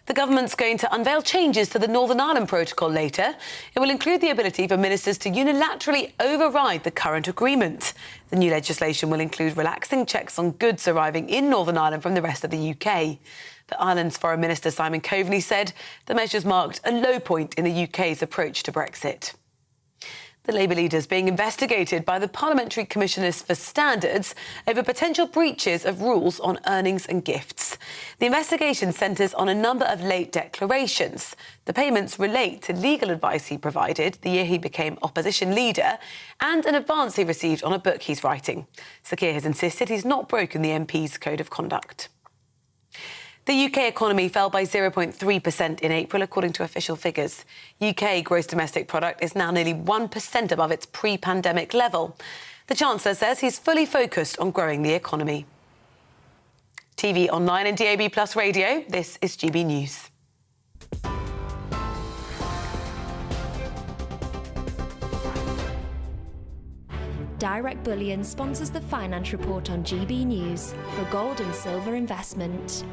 Speaker 14: The government's going to unveil changes to the Northern Ireland Protocol later. It will include the ability for ministers to unilaterally override the current agreement. The new legislation will include relaxing checks on goods arriving in Northern Ireland from the rest of the UK. But Ireland's Foreign Minister Simon Coveney said the measures marked a low point in the UK's approach to Brexit. The Labour leader is being investigated by the Parliamentary Commissioners for Standards over potential breaches of rules on earnings and gifts. The investigation centres on a number of late declarations. The payments relate to legal advice he provided the year he became opposition leader and an advance he received on a book he's writing. Sir Keir has insisted he's not broken the MP's code of conduct. The UK economy fell by 0.3% in April, according to official figures. UK gross domestic product is now nearly 1% above its pre-pandemic level. The Chancellor says he's fully focused on growing the economy. TV, online and DAB+ radio, this is GB News.
Speaker 17: Direct Bullion sponsors the Finance Report on GB News for gold and silver investment.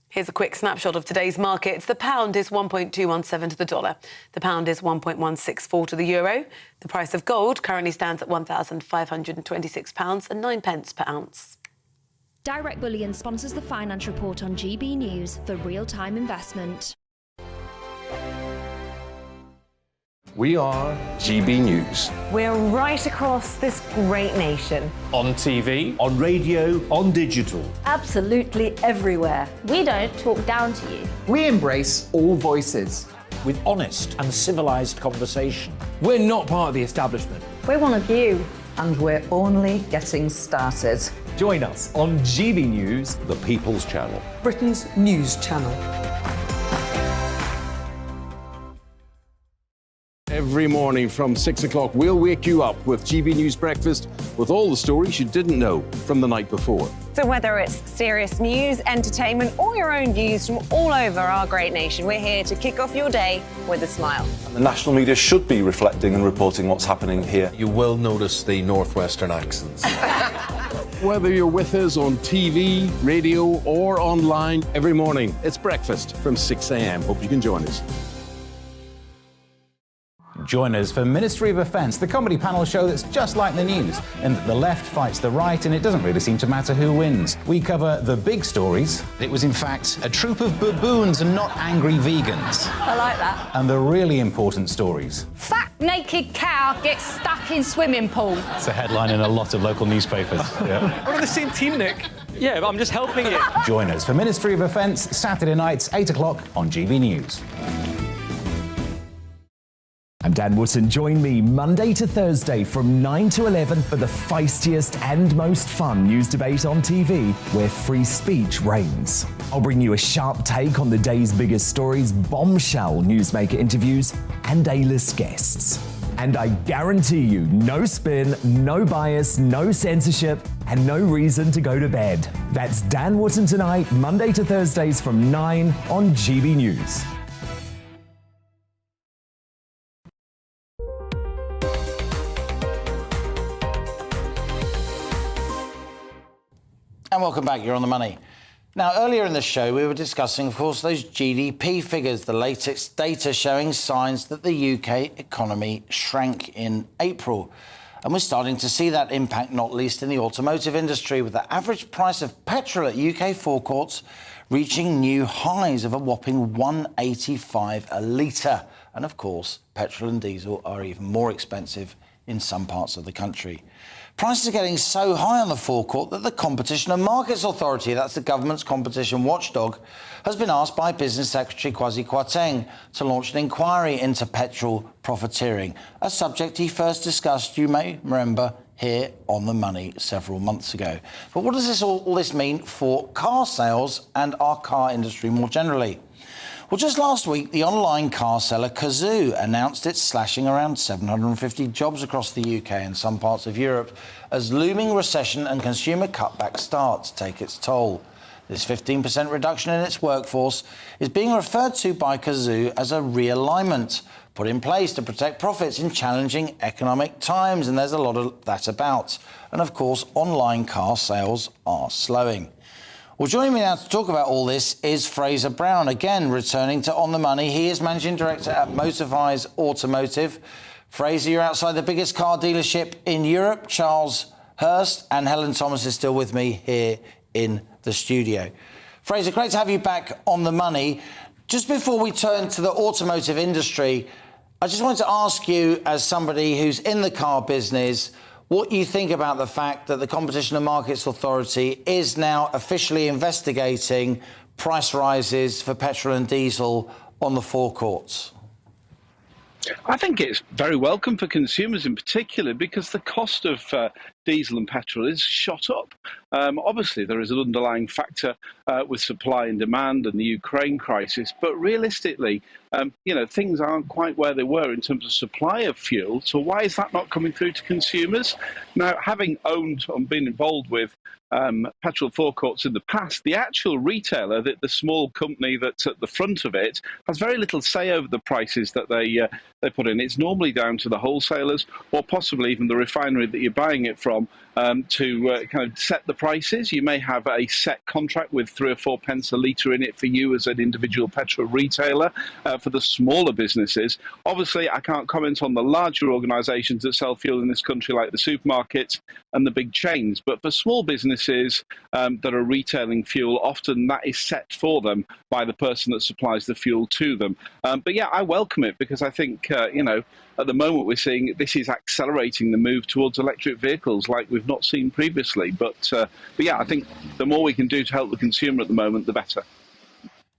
Speaker 14: Here's a quick snapshot of today's markets. The pound is 1.217 to the dollar. The pound is 1.164 to the euro. The price of gold currently stands at £1,526.09 per ounce.
Speaker 17: Direct Bullion sponsors the Finance Report on GB News for real-time investment.
Speaker 12: We are GB News.
Speaker 3: We're right across this great nation.
Speaker 4: On TV,
Speaker 5: on radio, on digital.
Speaker 6: Absolutely everywhere.
Speaker 7: We don't talk down to you.
Speaker 8: We embrace all voices.
Speaker 5: With honest and civilised conversation.
Speaker 4: we're not part of the establishment.
Speaker 6: We're one of you.
Speaker 9: And we're only getting started.
Speaker 10: Join us on GB News,
Speaker 12: The People's Channel.
Speaker 9: Britain's news channel.
Speaker 2: Every morning from 6 o'clock, we'll wake you up with GB News Breakfast with all the stories you didn't know from the night before.
Speaker 3: So whether it's serious news, entertainment, or your own views from all over our great nation, we're here to kick off your day with a smile.
Speaker 11: The national media should be reflecting and reporting what's happening here.
Speaker 12: You will notice the northwestern accents.
Speaker 2: Whether you're with us on TV, radio, or online, every morning, it's breakfast from 6 a.m. Hope you can join us.
Speaker 1: Join us for Ministry of Offence, the comedy panel show that's just like the news, in that the left fights the right and it doesn't really seem to matter who wins. We cover the big stories. It was in fact a troop of baboons and not angry vegans.
Speaker 6: I like that.
Speaker 1: And the really important stories.
Speaker 7: Fat naked cow gets stuck in swimming pool.
Speaker 1: It's a headline in a lot of local newspapers. Yeah.
Speaker 4: We're on the same team, Nick. Yeah, but I'm just helping you.
Speaker 1: Join us for Ministry of Offence, Saturday nights, 8 o'clock on GB News.
Speaker 10: And Dan Wootton. Join me Monday to Thursday from 9 to 11 for the feistiest and most fun news debate on TV, where free speech reigns. I'll bring you a sharp take on the day's biggest stories, bombshell newsmaker interviews, and A-list guests. And I guarantee you, no spin, no bias, no censorship, and no reason to go to bed. That's Dan Wootton tonight, Monday to Thursdays from 9 on GB News.
Speaker 13: And welcome back. You're on the money. Now, earlier in the show, we were discussing, of course, those GDP figures, the latest data showing signs that the UK economy shrank in April. And we're starting to see that impact, not least in the automotive industry, with the average price of petrol at UK forecourts reaching new highs of a whopping £1.85 a litre. And, of course, petrol and diesel are even more expensive in some parts of the country. Prices are getting so high on the forecourt that the Competition and Markets Authority, that's the government's competition watchdog, has been asked by Business Secretary Kwasi Kwarteng to launch an inquiry into petrol profiteering, a subject he first discussed, you may remember, here on The Money several months ago. But what does all this mean for car sales and our car industry more generally? Well, just last week, the online car seller Cazoo announced it's slashing around 750 jobs across the UK and some parts of Europe as looming recession and consumer cutbacks start to take its toll. This 15% reduction in its workforce is being referred to by Cazoo as a realignment put in place to protect profits in challenging economic times, and there's a lot of that about. And of course, online car sales are slowing. Well, joining me now to talk about all this is Fraser Brown, again returning to On the Money. He is Managing Director at Motorvise Automotive. Fraser, you're outside the biggest car dealership in Europe. Charles Hurst and Helen Thomas is still with me here in the studio. Fraser, great to have you back on The Money. Just before we turn to the automotive industry, I just wanted to ask you, as somebody who's in the car business, what you think about the fact that the Competition and Markets Authority is now officially investigating price rises for petrol and diesel on the forecourts.
Speaker 18: I think it's very welcome for consumers in particular because the cost of diesel and petrol is shot up. Obviously, there is an underlying factor with supply and demand and the Ukraine crisis, but realistically, things aren't quite where they were in terms of supply of fuel. So why is that not coming through to consumers? Now, having owned and been involved with petrol forecourts in the past, the actual retailer, the small company that's at the front of it, has very little say over the prices that they put in. It's normally down to the wholesalers or possibly even the refinery that you're buying it from to kind of set the prices. You may have a set contract with 3 or 4 pence a litre in it for you as an individual petrol retailer. For the smaller businesses, obviously I can't comment on the larger organisations that sell fuel in this country like the supermarkets and the big chains, but for small businesses that are retailing fuel, often that is set for them by the person that supplies the fuel to them. But yeah, I welcome it because I think, at the moment we're seeing this is accelerating the move towards electric vehicles like we've not seen previously. But yeah, I think the more we can do to help the consumer at the moment, the better.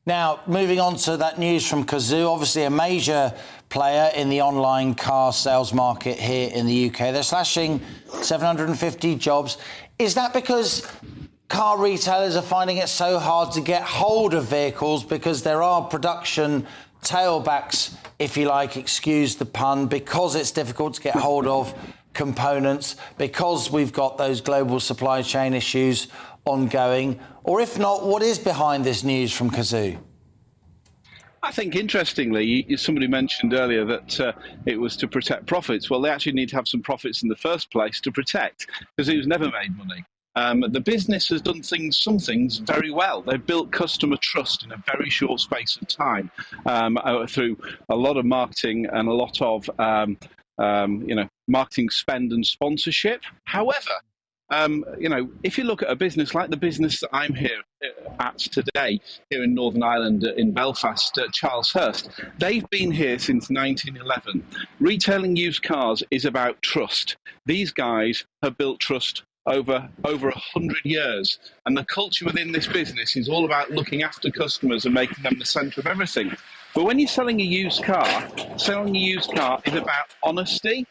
Speaker 13: Now, moving on to that news from Cazoo, obviously a major player in the online car sales market here in the UK. They're slashing 750 jobs. Is that because car retailers are finding it so hard to get hold of vehicles because there are production tailbacks, if you like, excuse the pun, because it's difficult to get hold of components, because we've got those global supply chain issues ongoing? Or if not, what is behind this news from Cazoo?
Speaker 18: I think, interestingly, somebody mentioned earlier that it was to protect profits. Well, they actually need to have some profits in the first place to protect. Cazoo's never made money. The business has done some things very well. They've built customer trust in a very short space of time through a lot of marketing and a lot of marketing spend and sponsorship. However, if you look at a business like the business that I'm here at today, here in Northern Ireland, in Belfast, Charles Hurst, they've been here since 1911. Retailing used cars is about trust. These guys have built trust over 100 years. And the culture within this business is all about looking after customers and making them the centre of everything. But when you're selling a used car is about honesty.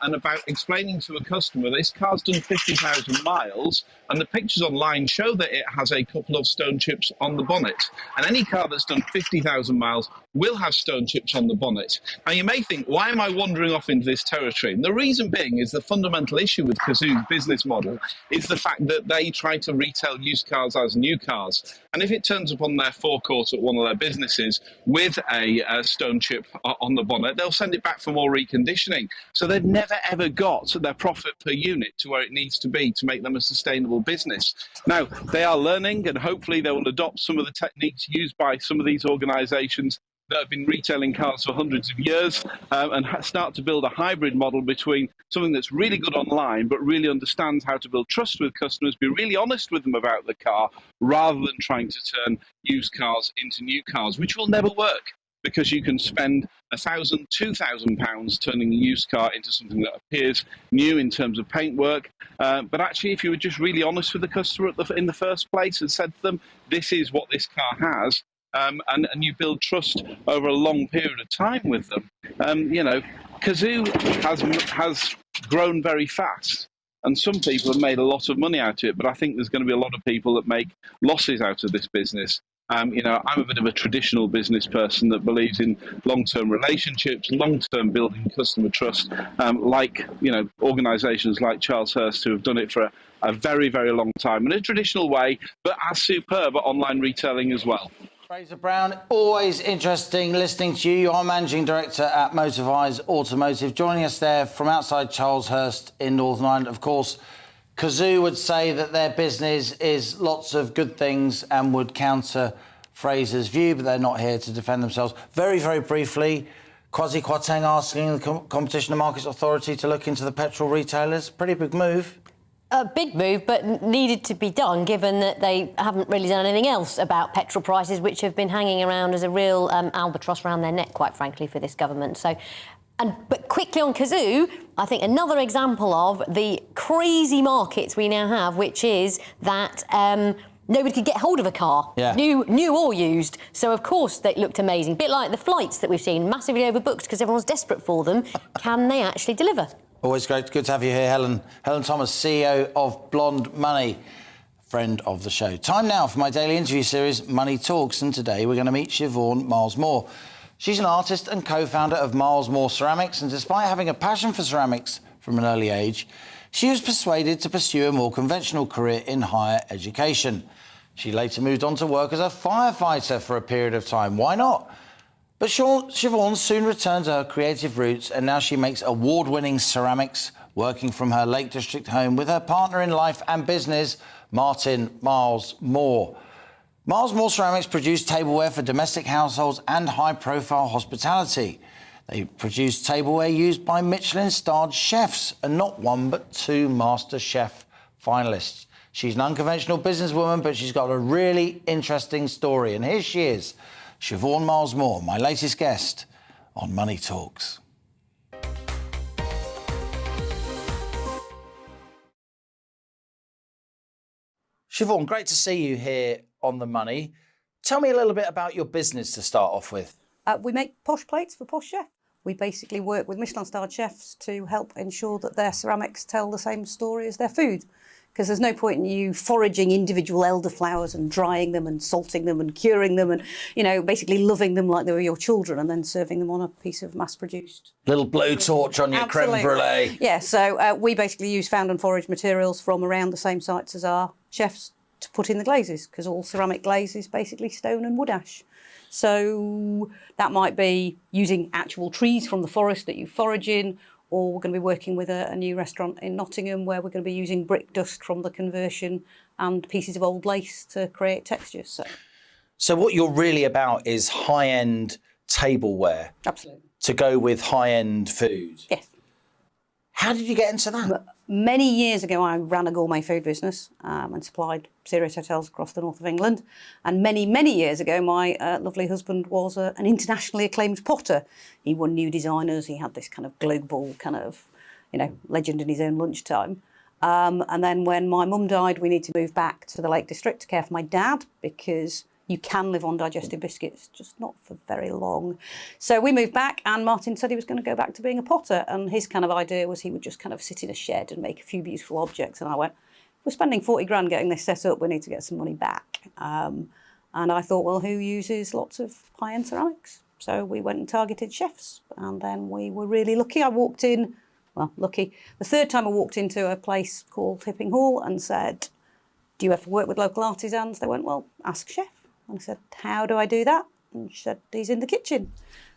Speaker 18: And about explaining to a customer this car's done 50,000 miles and the pictures online show that it has a couple of stone chips on the bonnet. And any car that's done 50,000 miles will have stone chips on the bonnet. Now you may think, why am I wandering off into this territory? And the reason being is the fundamental issue with Cazoo's business model is the fact that they try to retail used cars as new cars. And if it turns up on their forecourt at one of their businesses with a stone chip on the bonnet, they'll send it back for more reconditioning. So they've never ever got their profit per unit to where it needs to be to make them a sustainable business. Now, they are learning, and hopefully they will adopt some of the techniques used by some of these organisations that have been retailing cars for hundreds of years and start to build a hybrid model between something that's really good online but really understands how to build trust with customers, be really honest with them about the car, rather than trying to turn used cars into new cars, which will never work, because you can spend £1,000, £2,000 turning a used car into something that appears new in terms of paintwork. But actually, if you were just really honest with the customer in the first place and said to them, this is what this car has, and you build trust over a long period of time with them. Cazoo has grown very fast, and some people have made a lot of money out of it, but I think there's going to be a lot of people that make losses out of this business. I'm a bit of a traditional business person that believes in long-term relationships, long-term building customer trust, organisations like Charles Hurst, who have done it for a very, very long time in a traditional way, but as superb at online retailing as well.
Speaker 13: Fraser Brown, always interesting listening to you. You're Managing Director at Motivise Automotive. Joining us there from outside Charles Hurst in Northern Ireland, of course, Cazoo would say that their business is lots of good things and would counter Fraser's view, but they're not here to defend themselves. Very, very briefly, Kwasi Kwarteng asking the Competition and Markets Authority to look into the petrol retailers. Pretty big move.
Speaker 20: A big move, but needed to be done, given that they haven't really done anything else about petrol prices, which have been hanging around as a real albatross around their neck, quite frankly, for this government. But quickly on Cazoo, I think another example of the crazy markets we now have, which is that nobody could get hold of a car, new or used. So, of course, they looked amazing. A bit like the flights that we've seen, massively overbooked because everyone's desperate for them. Can they actually deliver?
Speaker 13: Always great. Good to have you here, Helen. Helen Thomas, CEO of Blonde Money, friend of the show. Time now for my daily interview series, Money Talks, and today we're going to meet Siobhan Miles-Moore. She's an artist and co-founder of Miles-Moore Ceramics, and despite having a passion for ceramics from an early age, she was persuaded to pursue a more conventional career in higher education. She later moved on to work as a firefighter for a period of time. Why not? But Siobhan soon returned to her creative roots, and now she makes award-winning ceramics, working from her Lake District home with her partner in life and business, Martin Miles-Moore. Miles-Moore Ceramics produce tableware for domestic households and high-profile hospitality. They produce tableware used by Michelin-starred chefs, and not one but two Master Chef finalists. She's an unconventional businesswoman, but she's got a really interesting story. And here she is, Siobhan Miles-Moore, my latest guest on Money Talks. Siobhan, great to see you here on The Money. Tell me a little bit about your business to start off with.
Speaker 15: We make posh plates for posh chefs. We basically work with Michelin-starred chefs to help ensure that their ceramics tell the same story as their food. Because there's no point in you foraging individual elderflowers and drying them and salting them and curing them and, basically loving them like they were your children and then serving them on a piece of mass-produced...
Speaker 13: Little blowtorch on your creme brulee.
Speaker 15: Yeah, so we basically use found and foraged materials from around the same sites as our chefs to put in the glazes, because all ceramic glaze is basically stone and wood ash. So that might be using actual trees from the forest that you forage in, or we're going to be working with a new restaurant in Nottingham where we're going to be using brick dust from the conversion and pieces of old lace to create textures.
Speaker 13: So what you're really about is high-end tableware.
Speaker 15: Absolutely.
Speaker 13: To go with high-end food.
Speaker 15: Yes.
Speaker 13: How did you get into that?
Speaker 15: Many years ago, I ran a gourmet food business and supplied serious hotels across the north of England. And many, many years ago, my lovely husband was an internationally acclaimed potter. He won new designers. He had this kind of global legend in his own lunchtime. And then when my mum died, we needed to move back to the Lake District to care for my dad because you can live on digestive biscuits, just not for very long. So we moved back, and Martin said he was going to go back to being a potter, and his kind of idea was he would just kind of sit in a shed and make a few beautiful objects. And I went, we're spending 40 grand getting this set up, we need to get some money back. And I thought, well, who uses lots of high-end ceramics? So we went and targeted chefs, and then we were really lucky. I walked in, well, lucky. The third time I walked into a place called Hipping Hall and said, do you ever work with local artisans? They went, well, ask chef. And I said, how do I do that? And she said, he's in the kitchen.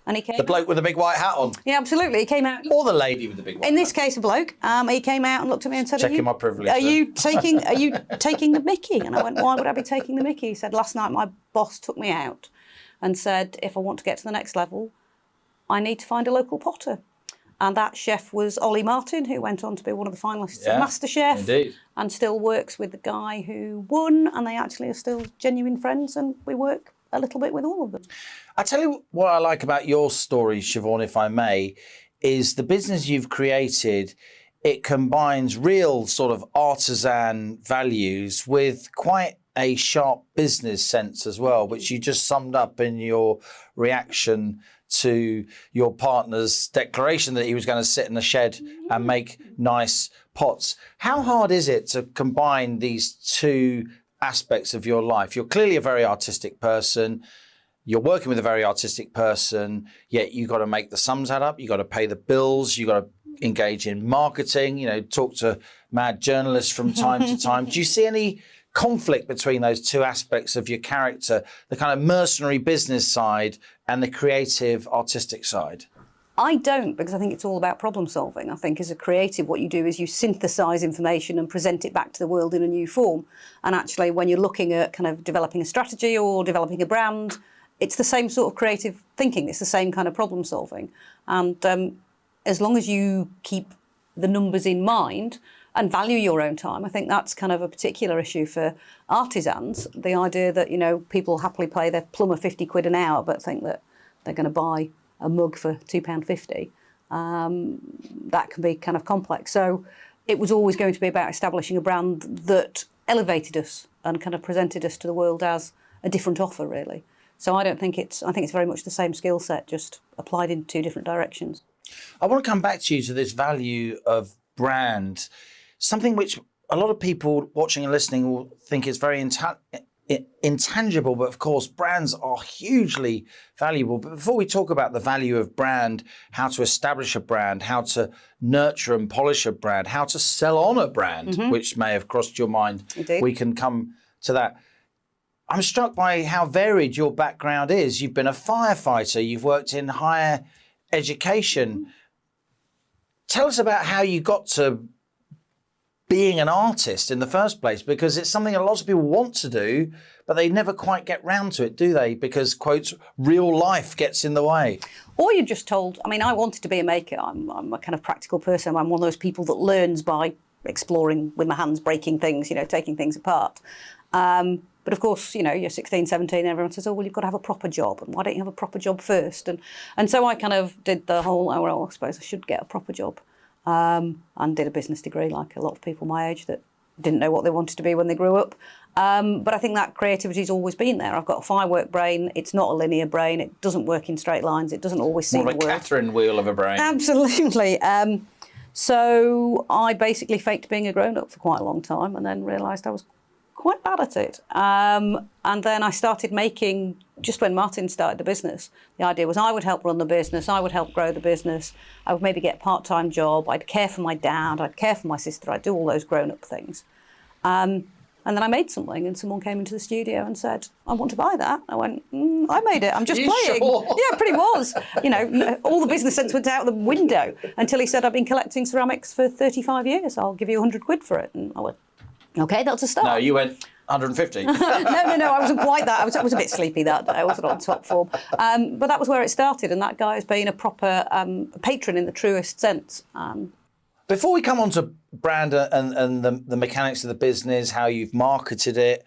Speaker 15: And he came.
Speaker 16: The bloke with the big white hat on.
Speaker 15: Yeah, absolutely. He came out.
Speaker 16: Or the lady with the big white hat.
Speaker 15: In this case, a bloke. He came out and looked at me and said,
Speaker 16: Checking my privilege.
Speaker 15: Are you taking the mickey? And I went, why would I be taking the mickey? He said, last night my boss took me out and said, if I want to get to the next level, I need to find a local potter. And that chef was Ollie Martin, who went on to be one of the finalists at MasterChef.
Speaker 16: Indeed.
Speaker 15: And still works with the guy who won, and they actually are still genuine friends, and we work a little bit with all of them.
Speaker 16: I tell you what I like about your story, Siobhan, if I may, is the business you've created. It combines real sort of artisan values with quite a sharp business sense as well, which you just summed up in your reaction to your partner's declaration that he was going to sit in the shed and make nice pots. How hard is it to combine these two aspects of your life? You're clearly a very artistic person. You're working with a very artistic person, yet you've got to make the sums add up. You've got to pay the bills. You've got to engage in marketing, talk to mad journalists from time to time. Do you see any conflict between those two aspects of your character, the kind of mercenary business side and the creative artistic side?
Speaker 15: I don't, because I think it's all about problem solving. I think as a creative, what you do is you synthesize information and present it back to the world in a new form. And actually, when you're looking at kind of developing a strategy or developing a brand, it's the same sort of creative thinking. It's the same kind of problem solving. And as long as you keep the numbers in mind and value your own time, I think that's kind of a particular issue for artisans. The idea that, people happily pay their plumber 50 quid an hour, but think that they're going to buy a mug for £2.50, that can be kind of complex. So it was always going to be about establishing a brand that elevated us and kind of presented us to the world as a different offer, really. So I think it's very much the same skill set, just applied in two different directions.
Speaker 16: I want to come back to you to this value of brand, something which a lot of people watching and listening will think is very intangible, but of course brands are hugely valuable. But before we talk about the value of brand, how to establish a brand, how to nurture and polish a brand, how to sell on a brand, which may have crossed your mind,
Speaker 15: Indeed.
Speaker 16: We can come to that. I'm struck by how varied your background is. You've been a firefighter, you've worked in higher education. Tell us about how you got to being an artist in the first place, because it's something a lot of people want to do, but they never quite get round to it, do they? Because, quotes, real life gets in the way.
Speaker 15: Or you're just told, I wanted to be a maker. I'm a kind of practical person. I'm one of those people that learns by exploring with my hands, breaking things, taking things apart. But of course, you're 16, 17, and everyone says, oh, well, you've got to have a proper job. And why don't you have a proper job first? And so I kind of did the whole, oh, well, I suppose I should get a proper job. And did a business degree, like a lot of people my age that didn't know what they wanted to be when they grew up. But I think that creativity's always been there. I've got a firework brain. It's not a linear brain. It doesn't work in straight lines. It doesn't always seem to work.
Speaker 16: More of a Catherine wheel of a brain.
Speaker 15: Absolutely. So I basically faked being a grown-up for quite a long time and then realised I was quite bad at it. And then I started making, just when Martin started the business, the idea was I would help run the business, I would help grow the business, I would maybe get a part-time job, I'd care for my dad, I'd care for my sister, I'd do all those grown-up things. And then I made something and someone came into the studio and said, I want to buy that. I went, I made it, I'm just playing.
Speaker 16: Sure?
Speaker 15: Yeah, pretty was. All the business sense went out the window until he said, I've been collecting ceramics for 35 years, I'll give you 100 quid for it. And I went, OK, that's a start.
Speaker 16: No, you went 150.
Speaker 15: No, I wasn't quite that. I was a bit sleepy that day. I wasn't on top form. But that was where it started, and that guy has been a proper patron in the truest sense.
Speaker 16: Before we come on to brand and the mechanics of the business, how you've marketed it,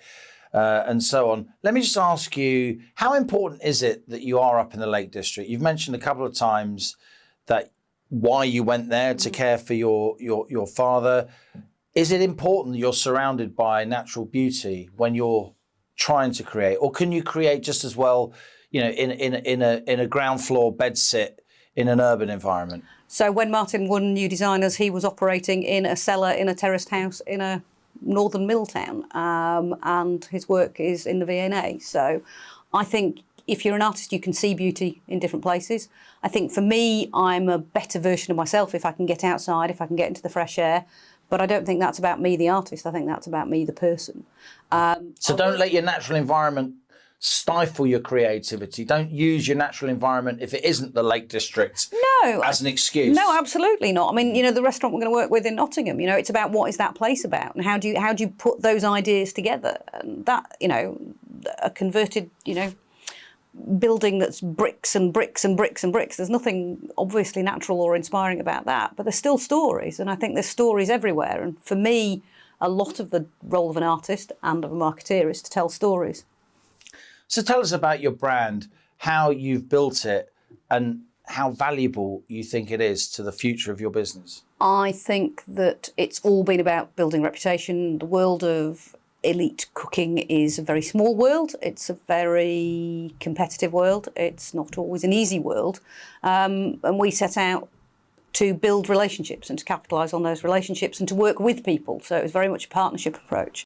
Speaker 16: and so on, let me just ask you, how important is it that you are up in the Lake District? You've mentioned a couple of times that why you went there to care for your father. Is it important that you're surrounded by natural beauty when you're trying to create, or can you create just as well, you know, in a ground floor bedsit in an urban environment?
Speaker 15: So when Martin won New Designers, he was operating in a cellar in a terraced house in a northern mill town, and his work is in the V&A. So I think if you're an artist, you can see beauty in different places. I think for me, I'm a better version of myself if I can get outside, if I can get into the fresh air. But I don't think that's about me, the artist. I think that's about me, the person.
Speaker 16: So don't let your natural environment stifle your creativity. Don't use your natural environment if it isn't the Lake District as an excuse.
Speaker 15: No, absolutely not. I mean, you know, the restaurant we're going to work with in Nottingham, you know, it's about what is that place about and how do you put those ideas together? And that, you know, a converted, you know, building that's bricks and bricks and bricks and bricks. There's nothing obviously natural or inspiring about that, but there's still stories, and I think there's stories everywhere. And for me, a lot of the role of an artist and of a marketeer is to tell stories.
Speaker 16: So tell us about your brand, how you've built it, and how valuable you think it is to the future of your business.
Speaker 15: I think that it's all been about building reputation. The world of elite cooking is a very small world. It's a very competitive world. It's not always an easy world. And we set out to build relationships and to capitalise on those relationships and to work with people. So it was very much a partnership approach.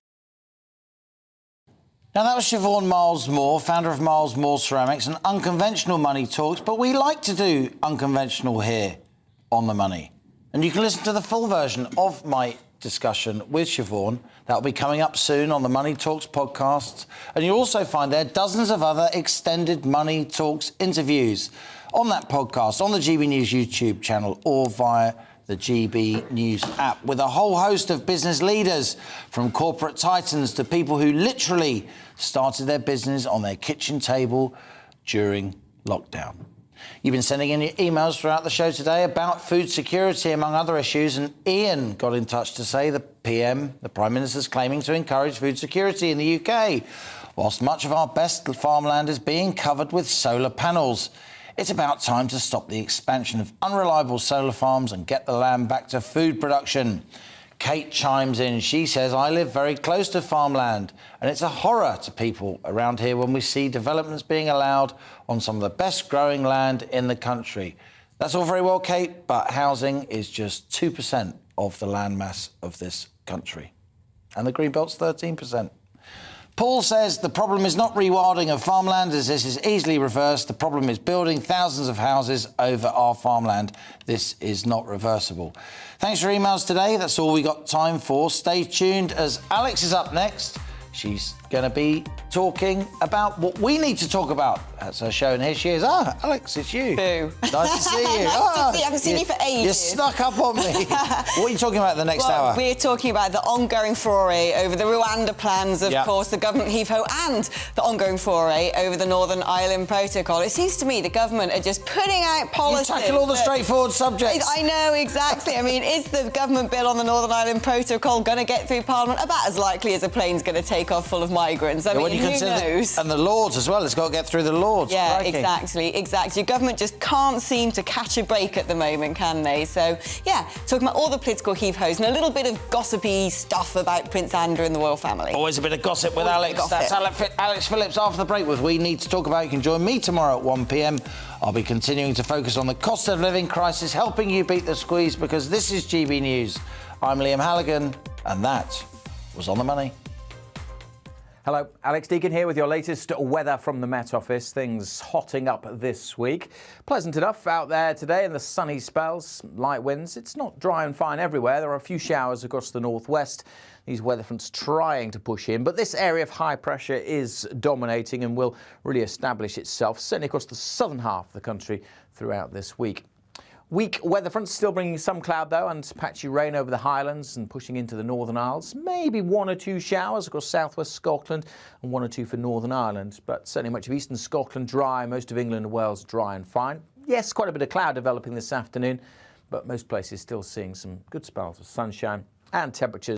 Speaker 13: Now, that was Siobhan Miles-Moore, founder of Miles-Moore Ceramics and Unconventional Money Talks, but we like to do unconventional here on The Money. And you can listen to the full version of my discussion with Siobhan. That'll be coming up soon on the Money Talks podcast. And you'll also find there dozens of other extended Money Talks interviews on that podcast, on the GB News YouTube channel, or via the GB News app, with a whole host of business leaders, from corporate titans to people who literally started their business on their kitchen table during lockdown. You've been sending in your emails throughout the show today about food security, among other issues, and Ian got in touch to say the PM, the Prime Minister's claiming to encourage food security in the UK, whilst much of our best farmland is being covered with solar panels. It's about time to stop the expansion of unreliable solar farms and get the land back to food production. Kate chimes in. She says, I live very close to farmland, and it's a horror to people around here when we see developments being allowed on some of the best growing land in the country. That's all very well, Kate, but housing is just 2% of the landmass of this country. And the Greenbelt's 13%. Paul says the problem is not rewilding of farmland, as this is easily reversed. The problem is building thousands of houses over our farmland. This is not reversible. Thanks for emails today. That's all we got time for. Stay tuned as Alex is up next. She's going to be talking about what we need to talk about. That's her show, and here she is. Ah, Alex, it's you.
Speaker 3: Boo.
Speaker 13: Nice to see you.
Speaker 3: I haven't seen you for ages.
Speaker 13: You snuck up on me. What are you talking about the next hour?
Speaker 3: We're talking about the ongoing foray over the Rwanda plans, of course, the government heave-ho, and the ongoing foray over the Northern Ireland Protocol. It seems to me the government are just putting out policies.
Speaker 13: You tackle all the straightforward subjects.
Speaker 3: I know, exactly. I mean, is the government bill on the Northern Ireland Protocol going to get through Parliament? About as likely as a plane's going to take off full of migrants. I mean, who knows?
Speaker 13: And the Lords as well. It's got to get through the Lords.
Speaker 3: Yeah, exactly. Your government just can't seem to catch a break at the moment, can they? So, yeah, talking about all the political heave-hos and a little bit of gossipy stuff about Prince Andrew and the royal family.
Speaker 13: Always a bit of gossip with Alex. That's Alex Phillips after the break with We Need to Talk About. You can join me tomorrow at 1 p.m. I'll be continuing to focus on the cost of living crisis, helping you beat the squeeze, because this is GB News. I'm Liam Halligan, and that was On the Money.
Speaker 5: Hello, Alex Deakin here with your latest weather from the Met Office. Things hotting up this week. Pleasant enough out there today in the sunny spells, light winds. It's not dry and fine everywhere. There are a few showers across the northwest. These weather fronts trying to push in, but this area of high pressure is dominating and will really establish itself, certainly across the southern half of the country throughout this week. Weak weather fronts still bringing some cloud, though, and patchy rain over the Highlands and pushing into the Northern Isles. Maybe one or two showers across southwest Scotland and one or two for Northern Ireland. But certainly much of eastern Scotland dry, most of England and Wales dry and fine. Yes, quite a bit of cloud developing this afternoon, but most places still seeing some good spells of sunshine and temperatures